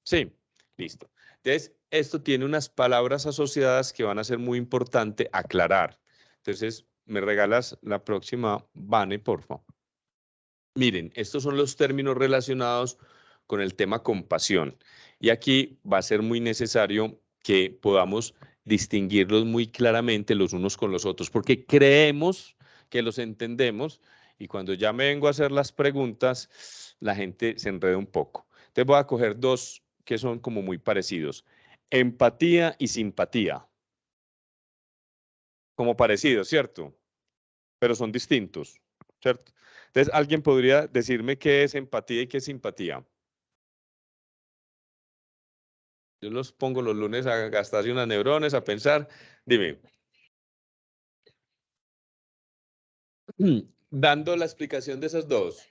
Sí, listo. Entonces, esto tiene unas palabras asociadas que van a ser muy importante aclarar. Entonces, ¿me regalas la próxima, Vane, por favor? Miren, estos son los términos relacionados con el tema compasión. Y aquí va a ser muy necesario que podamos distinguirlos muy claramente los unos con los otros, porque creemos que los entendemos y cuando ya me vengo a hacer las preguntas, la gente se enreda un poco. Entonces voy a coger dos que son como muy parecidos. Empatía y simpatía. Como parecidos, ¿cierto? Pero son distintos, ¿cierto? Entonces, ¿alguien podría decirme qué es empatía y qué es simpatía? Yo los pongo los lunes a gastarse unas neuronas, a pensar. Dime. Dando la explicación de esas dos.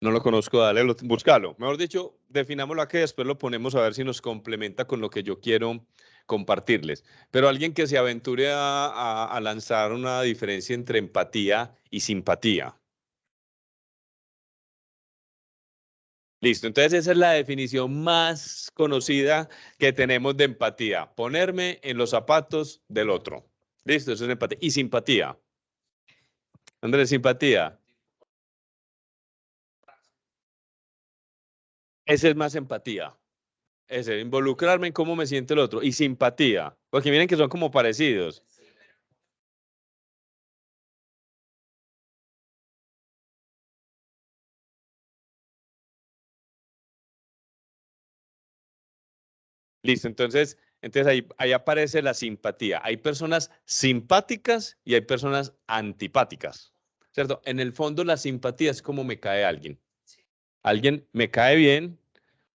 No lo conozco, dale, búscalo. Mejor dicho, definámoslo aquí, después lo ponemos a ver si nos complementa con lo que yo quiero compartirles. Pero alguien que se aventure a lanzar una diferencia entre empatía y simpatía. Listo, entonces esa es la definición más conocida que tenemos de empatía. Ponerme en los zapatos del otro. Listo, eso es empatía. Y simpatía. Andrés, simpatía. Ese es más empatía. Ese, involucrarme en cómo me siente el otro. Y simpatía. Porque miren que son como parecidos. Listo, entonces ahí aparece la simpatía. Hay personas simpáticas y hay personas antipáticas, ¿cierto? En el fondo la simpatía es como me cae alguien. Alguien me cae bien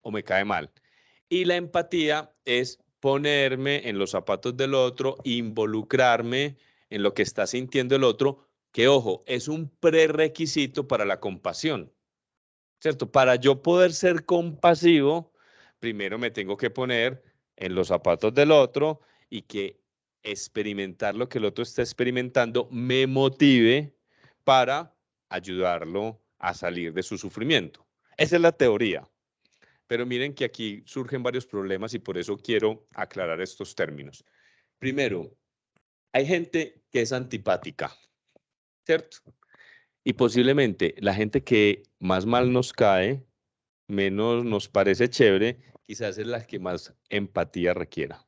o me cae mal. Y la empatía es ponerme en los zapatos del otro, involucrarme en lo que está sintiendo el otro que ojo, es un prerequisito para la compasión, ¿cierto? Para yo poder ser compasivo, primero me tengo que poner en los zapatos del otro y que experimentar lo que el otro está experimentando me motive para ayudarlo a salir de su sufrimiento. Esa es la teoría. Pero miren que aquí surgen varios problemas y por eso quiero aclarar estos términos. Primero, hay gente que es antipática, ¿cierto? Y posiblemente la gente que más mal nos cae, menos nos parece chévere, quizás es la que más empatía requiera.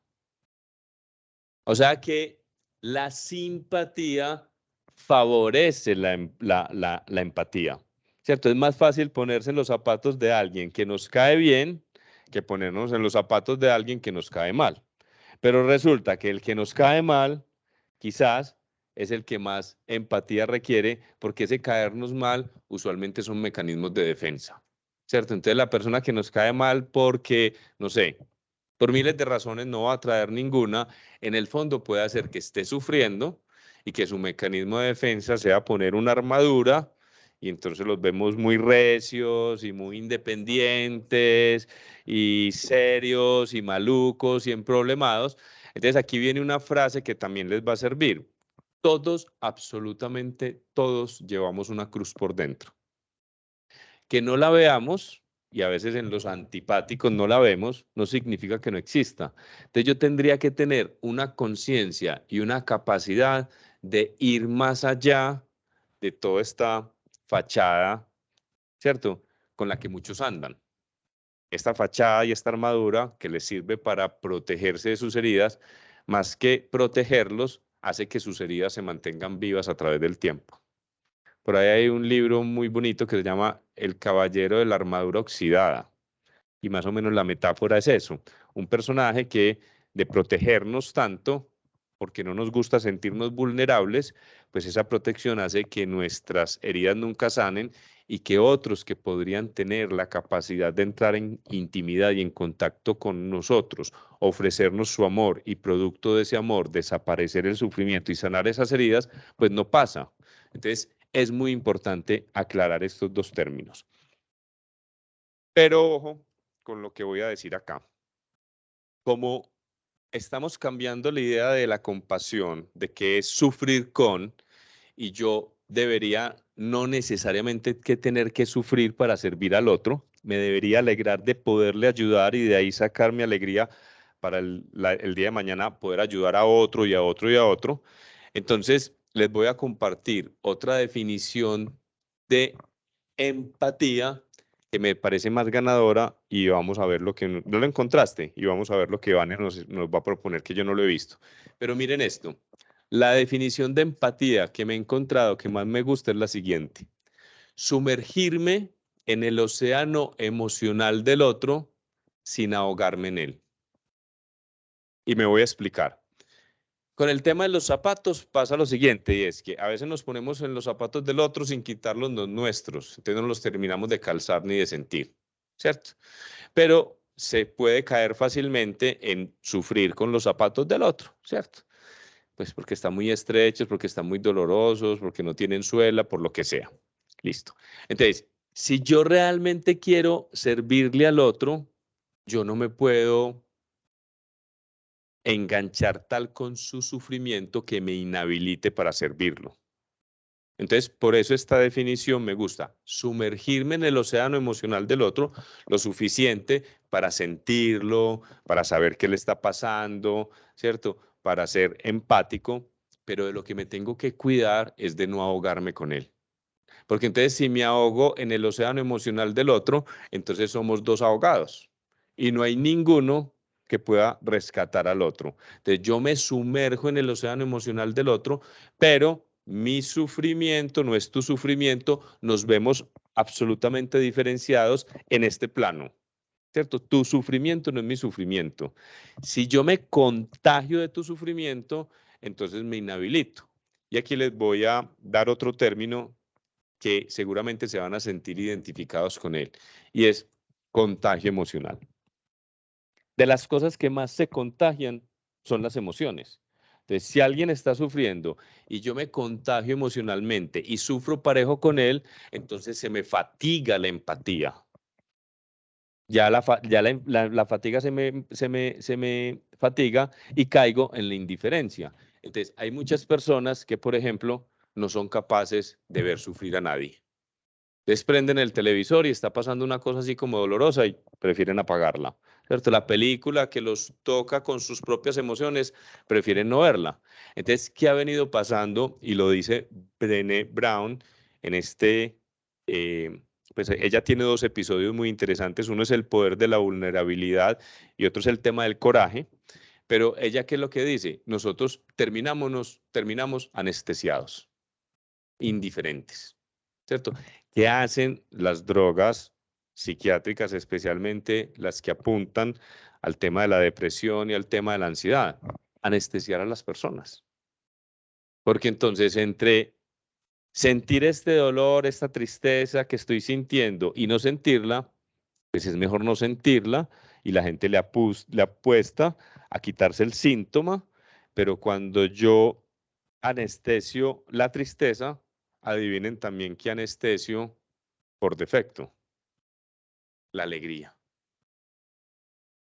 O sea que la simpatía favorece la empatía, ¿cierto? Es más fácil ponerse en los zapatos de alguien que nos cae bien que ponernos en los zapatos de alguien que nos cae mal. Pero resulta que el que nos cae mal, quizás, es el que más empatía requiere, porque ese caernos mal usualmente son mecanismos de defensa, ¿cierto? Entonces la persona que nos cae mal porque, no sé, por miles de razones no va a traer ninguna, en el fondo puede hacer que esté sufriendo y que su mecanismo de defensa sea poner una armadura y entonces los vemos muy recios y muy independientes y serios y malucos y emproblemados. Entonces aquí viene una frase que también les va a servir. Todos, absolutamente todos, llevamos una cruz por dentro. Que no la veamos, y a veces en los antipáticos no la vemos, no significa que no exista. Entonces yo tendría que tener una conciencia y una capacidad de ir más allá de toda esta fachada, ¿cierto? Con la que muchos andan. Esta fachada y esta armadura que les sirve para protegerse de sus heridas, más que protegerlos, hace que sus heridas se mantengan vivas a través del tiempo. Por ahí hay un libro muy bonito que se llama El Caballero de la Armadura Oxidada. Y más o menos la metáfora es eso. Un personaje que de protegernos tanto, porque no nos gusta sentirnos vulnerables, pues esa protección hace que nuestras heridas nunca sanen y que otros que podrían tener la capacidad de entrar en intimidad y en contacto con nosotros, ofrecernos su amor y producto de ese amor desaparecer el sufrimiento y sanar esas heridas, pues no pasa. Entonces, es muy importante aclarar estos dos términos. Pero ojo con lo que voy a decir acá. Como estamos cambiando la idea de la compasión, de que es sufrir con, y yo debería no necesariamente que tener que sufrir para servir al otro, me debería alegrar de poderle ayudar y de ahí sacar mi alegría para el día de mañana poder ayudar a otro y a otro y a otro. Entonces, les voy a compartir otra definición de empatía que me parece más ganadora y vamos a ver lo que no lo encontraste y vamos a ver lo que Vane nos va a proponer que yo no lo he visto. Pero miren esto, la definición de empatía que me he encontrado que más me gusta es la siguiente: sumergirme en el océano emocional del otro sin ahogarme en él. Y me voy a explicar. Con el tema de los zapatos pasa lo siguiente, y es que a veces nos ponemos en los zapatos del otro sin quitarlos los nuestros, entonces no los terminamos de calzar ni de sentir, ¿cierto? Pero se puede caer fácilmente en sufrir con los zapatos del otro, ¿cierto? Pues porque están muy estrechos, porque están muy dolorosos, porque no tienen suela, por lo que sea. Listo. Entonces, si yo realmente quiero servirle al otro, yo no me puedo enganchar tal con su sufrimiento que me inhabilite para servirlo. Entonces, por eso esta definición me gusta, sumergirme en el océano emocional del otro lo suficiente para sentirlo, para saber qué le está pasando, ¿cierto? Para ser empático, pero de lo que me tengo que cuidar es de no ahogarme con él. Porque entonces si me ahogo en el océano emocional del otro, entonces somos dos ahogados y no hay ninguno que pueda rescatar al otro. Entonces yo me sumerjo en el océano emocional del otro, pero mi sufrimiento no es tu sufrimiento, nos vemos absolutamente diferenciados en este plano, ¿cierto? Tu sufrimiento no es mi sufrimiento. Si yo me contagio de tu sufrimiento, entonces me inhabilito. Y aquí les voy a dar otro término que seguramente se van a sentir identificados con él, y es contagio emocional. De las cosas que más se contagian son las emociones. Entonces, si alguien está sufriendo y yo me contagio emocionalmente y sufro parejo con él, entonces se me fatiga la empatía. Ya la fatiga se me fatiga y caigo en la indiferencia. Entonces, hay muchas personas que, por ejemplo, no son capaces de ver sufrir a nadie. Entonces prenden el televisor y está pasando una cosa así como dolorosa y prefieren apagarla, ¿cierto? La película que los toca con sus propias emociones, prefieren no verla. Entonces, ¿qué ha venido pasando? Y lo dice Brené Brown en pues ella tiene dos episodios muy interesantes. Uno es el poder de la vulnerabilidad y otro es el tema del coraje. Pero ella, ¿qué es lo que dice? Nosotros terminamos anestesiados, indiferentes, ¿cierto? ¿Qué hacen las drogas psiquiátricas, especialmente las que apuntan al tema de la depresión y al tema de la ansiedad? Anestesiar a las personas. Porque entonces entre sentir este dolor, esta tristeza que estoy sintiendo y no sentirla, pues es mejor no sentirla y la gente le apuesta a quitarse el síntoma, pero cuando yo anestesio la tristeza, adivinen también qué anestesio por defecto, la alegría.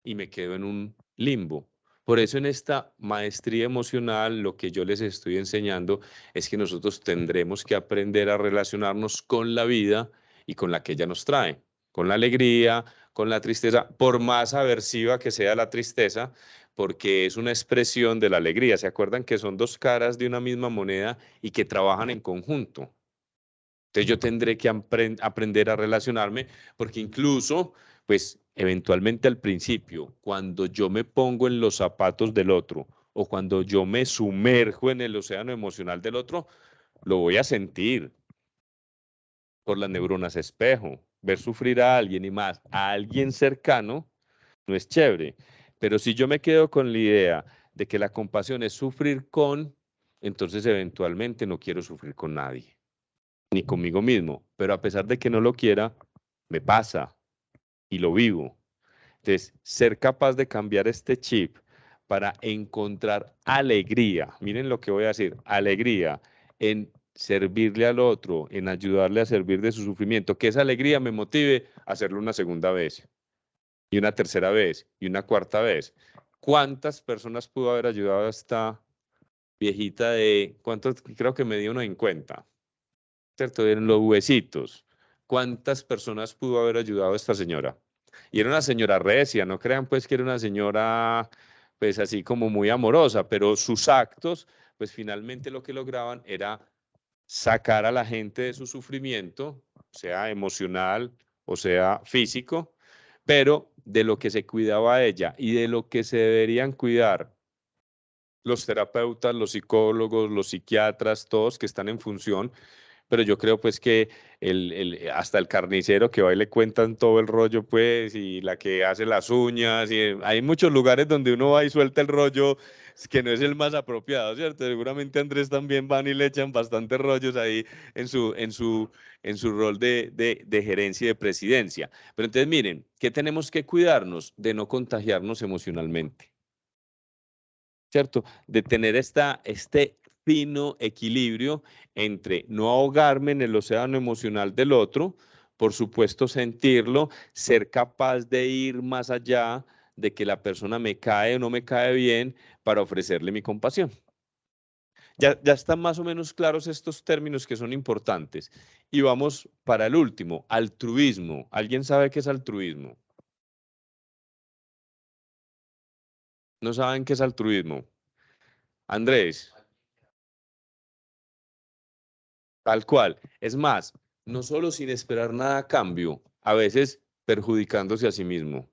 Y me quedo en un limbo. Por eso en esta maestría emocional lo que yo les estoy enseñando es que nosotros tendremos que aprender a relacionarnos con la vida y con la que ella nos trae, con la alegría, con la tristeza, por más aversiva que sea la tristeza, porque es una expresión de la alegría. ¿Se acuerdan que son dos caras de una misma moneda y que trabajan en conjunto? Entonces yo tendré que aprender a relacionarme porque incluso, pues eventualmente al principio, cuando yo me pongo en los zapatos del otro o cuando yo me sumerjo en el océano emocional del otro, lo voy a sentir por las neuronas espejo. Ver sufrir a alguien y más a alguien cercano no es chévere. Pero si yo me quedo con la idea de que la compasión es sufrir con, entonces eventualmente no quiero sufrir con nadie ni conmigo mismo, pero a pesar de que no lo quiera, me pasa y lo vivo. Entonces, ser capaz de cambiar este chip para encontrar alegría, miren lo que voy a decir, alegría en servirle al otro, en ayudarle a servir de su sufrimiento, que esa alegría me motive a hacerlo una segunda vez, y una tercera vez, y una cuarta vez. ¿Cuántas personas pudo haber ayudado a esta viejita de, cuántos, creo que me dio 50? ¿Cierto? En los huesitos. ¿Cuántas personas pudo haber ayudado a esta señora? Y era una señora recia, no crean pues que era una señora pues así como muy amorosa, pero sus actos pues finalmente lo que lograban era sacar a la gente de su sufrimiento, sea emocional o sea físico, pero de lo que se cuidaba ella y de lo que se deberían cuidar los terapeutas, los psicólogos, los psiquiatras, todos que están en función, pero yo creo pues que hasta el carnicero que va y le cuentan todo el rollo pues y la que hace las uñas y hay muchos lugares donde uno va y suelta el rollo que no es el más apropiado, ¿cierto? Seguramente Andrés también van y le echan bastantes rollos ahí en su rol de gerencia y de presidencia. Pero entonces miren, ¿qué tenemos que cuidarnos? De no contagiarnos emocionalmente, ¿cierto? De tener este fino equilibrio entre no ahogarme en el océano emocional del otro, por supuesto sentirlo, ser capaz de ir más allá de que la persona me cae o no me cae bien para ofrecerle mi compasión. Ya están más o menos claros estos términos que son importantes. Y vamos para el último, altruismo. ¿Alguien sabe qué es altruismo? ¿No saben qué es altruismo? Andrés. Tal cual. Es más, no solo sin esperar nada a cambio, a veces perjudicándose a sí mismo.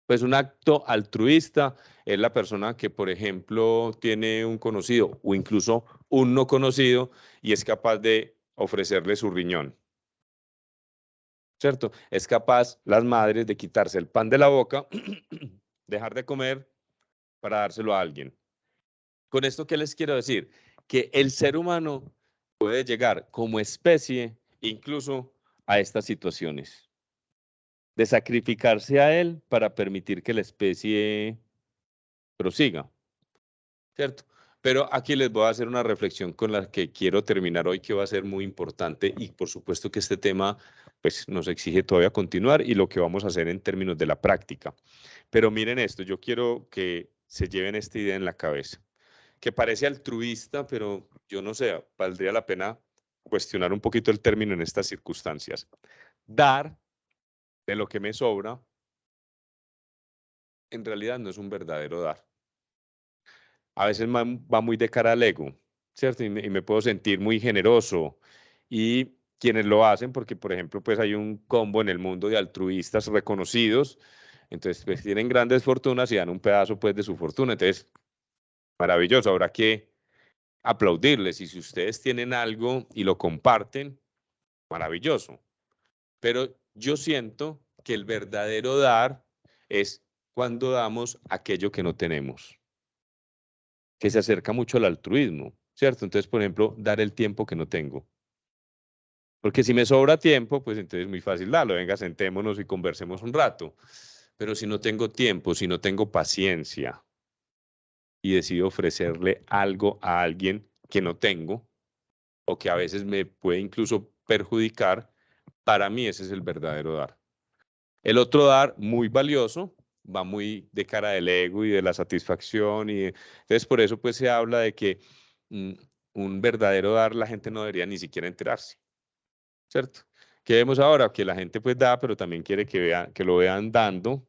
Pues un acto altruista es la persona que, por ejemplo, tiene un conocido o incluso un no conocido y es capaz de ofrecerle su riñón, ¿cierto? Es capaz las madres de quitarse el pan de la boca, dejar de comer para dárselo a alguien. Con esto, ¿qué les quiero decir? Que el ser humano puede llegar como especie incluso a estas situaciones, de sacrificarse a él para permitir que la especie prosiga, ¿cierto? Pero aquí les voy a hacer una reflexión con la que quiero terminar hoy, que va a ser muy importante y por supuesto que este tema pues, nos exige todavía continuar y lo que vamos a hacer en términos de la práctica. Pero miren esto, yo quiero que se lleven esta idea en la cabeza, que parece altruista, pero yo no sé, valdría la pena cuestionar un poquito el término en estas circunstancias. Dar de lo que me sobra, en realidad no es un verdadero dar. A veces va muy de cara al ego, ¿cierto? Y me puedo sentir muy generoso. Y quienes lo hacen, porque por ejemplo, pues hay un combo en el mundo de altruistas reconocidos, entonces pues tienen grandes fortunas y dan un pedazo pues de su fortuna. Entonces, maravilloso, habrá que aplaudirles. Y si ustedes tienen algo y lo comparten, maravilloso. Pero yo siento que el verdadero dar es cuando damos aquello que no tenemos, que se acerca mucho al altruismo, ¿cierto? Entonces, por ejemplo, dar el tiempo que no tengo. Porque si me sobra tiempo, pues entonces es muy fácil darlo. Venga, sentémonos y conversemos un rato. Pero si no tengo tiempo, si no tengo paciencia y decido ofrecerle algo a alguien que no tengo o que a veces me puede incluso perjudicar, para mí ese es el verdadero dar. El otro dar, muy valioso, va muy de cara del ego y de la satisfacción. Entonces, por eso pues se habla de que un verdadero dar la gente no debería ni siquiera enterarse, ¿cierto? ¿Qué vemos ahora? Que la gente pues da, pero también quiere que lo vean dando,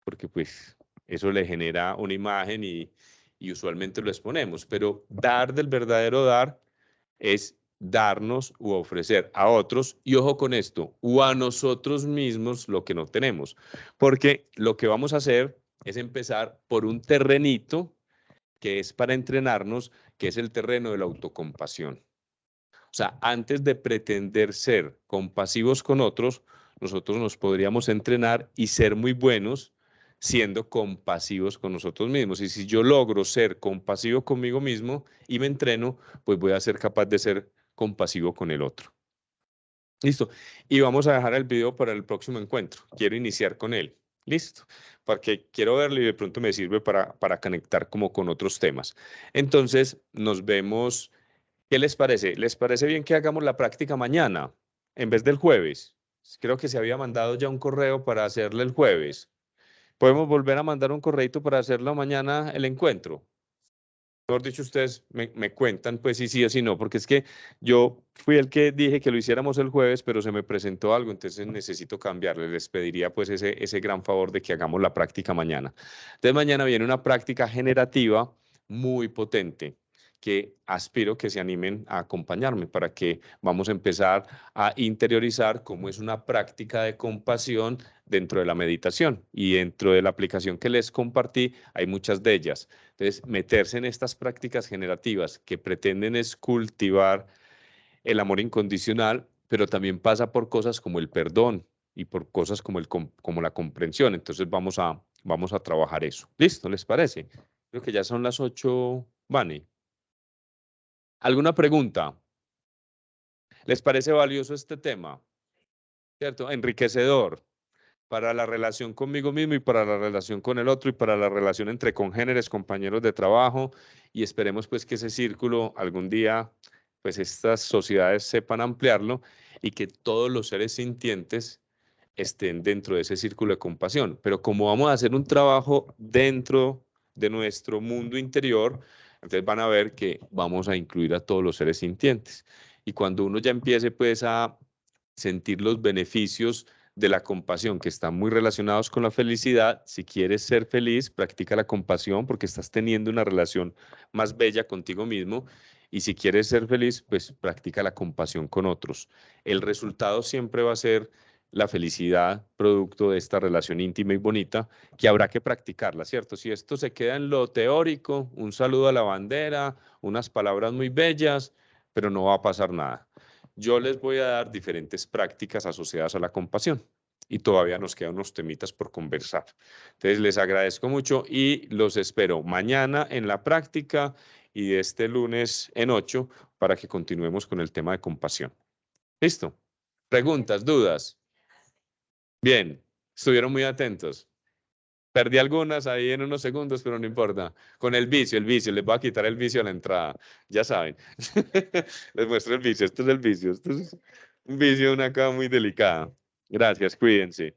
porque pues eso le genera una imagen y usualmente lo exponemos. Pero dar del verdadero dar es darnos u ofrecer a otros, y ojo con esto, o a nosotros mismos lo que no tenemos, porque lo que vamos a hacer es empezar por un terrenito que es para entrenarnos, que es el terreno de la autocompasión. O sea, antes de pretender ser compasivos con otros, nosotros nos podríamos entrenar y ser muy buenos siendo compasivos con nosotros mismos. Y si yo logro ser compasivo conmigo mismo y me entreno, pues voy a ser capaz de ser compasivo con el otro. Listo. Y vamos a dejar el video para el próximo encuentro. Quiero iniciar con él. Listo. Porque quiero verlo y de pronto me sirve para conectar como con otros temas. Entonces, nos vemos. ¿Qué les parece? ¿Les parece bien que hagamos la práctica mañana en vez del jueves? Creo que se había mandado ya un correo para hacerle el jueves. ¿Podemos volver a mandar un correito para hacerlo mañana el encuentro? Mejor dicho, ustedes me cuentan pues si sí o si no, porque es que yo fui el que dije que lo hiciéramos el jueves, pero se me presentó algo, entonces necesito cambiarle. Les pediría pues ese gran favor de que hagamos la práctica mañana. Entonces mañana viene una práctica generativa muy potente que aspiro que se animen a acompañarme para que vamos a empezar a interiorizar cómo es una práctica de compasión dentro de la meditación. Y dentro de la aplicación que les compartí hay muchas de ellas. Entonces, meterse en estas prácticas generativas que pretenden es cultivar el amor incondicional, pero también pasa por cosas como el perdón y por cosas como la comprensión. Entonces, vamos a trabajar eso. ¿Listo? ¿Les parece? Creo que ya son las 8, Vani. ¿Alguna pregunta? ¿Les parece valioso este tema? ¿Cierto? Enriquecedor para la relación conmigo mismo y para la relación con el otro y para la relación entre congéneres, compañeros de trabajo, y esperemos pues que ese círculo algún día, pues estas sociedades sepan ampliarlo y que todos los seres sintientes estén dentro de ese círculo de compasión. Pero como vamos a hacer un trabajo dentro de nuestro mundo interior, entonces van a ver que vamos a incluir a todos los seres sintientes. Y cuando uno ya empiece pues a sentir los beneficios de la compasión, que están muy relacionados con la felicidad. Si quieres ser feliz, practica la compasión porque estás teniendo una relación más bella contigo mismo. Y si quieres ser feliz, pues practica la compasión con otros. El resultado siempre va a ser la felicidad, producto de esta relación íntima y bonita, que habrá que practicarla, ¿cierto? Si esto se queda en lo teórico, un saludo a la bandera, unas palabras muy bellas, pero no va a pasar nada. Yo les voy a dar diferentes prácticas asociadas a la compasión y todavía nos quedan unos temitas por conversar. Entonces, les agradezco mucho y los espero mañana en la práctica y este lunes en 8 para que continuemos con el tema de compasión. ¿Listo? ¿Preguntas, dudas? Bien, estuvieron muy atentos. Perdí algunas ahí en unos segundos, pero no importa. Con el vicio, les voy a quitar el vicio a la entrada. Ya saben. Les muestro el vicio. Esto es el vicio. Esto es un vicio, una cosa muy delicada. Gracias, cuídense.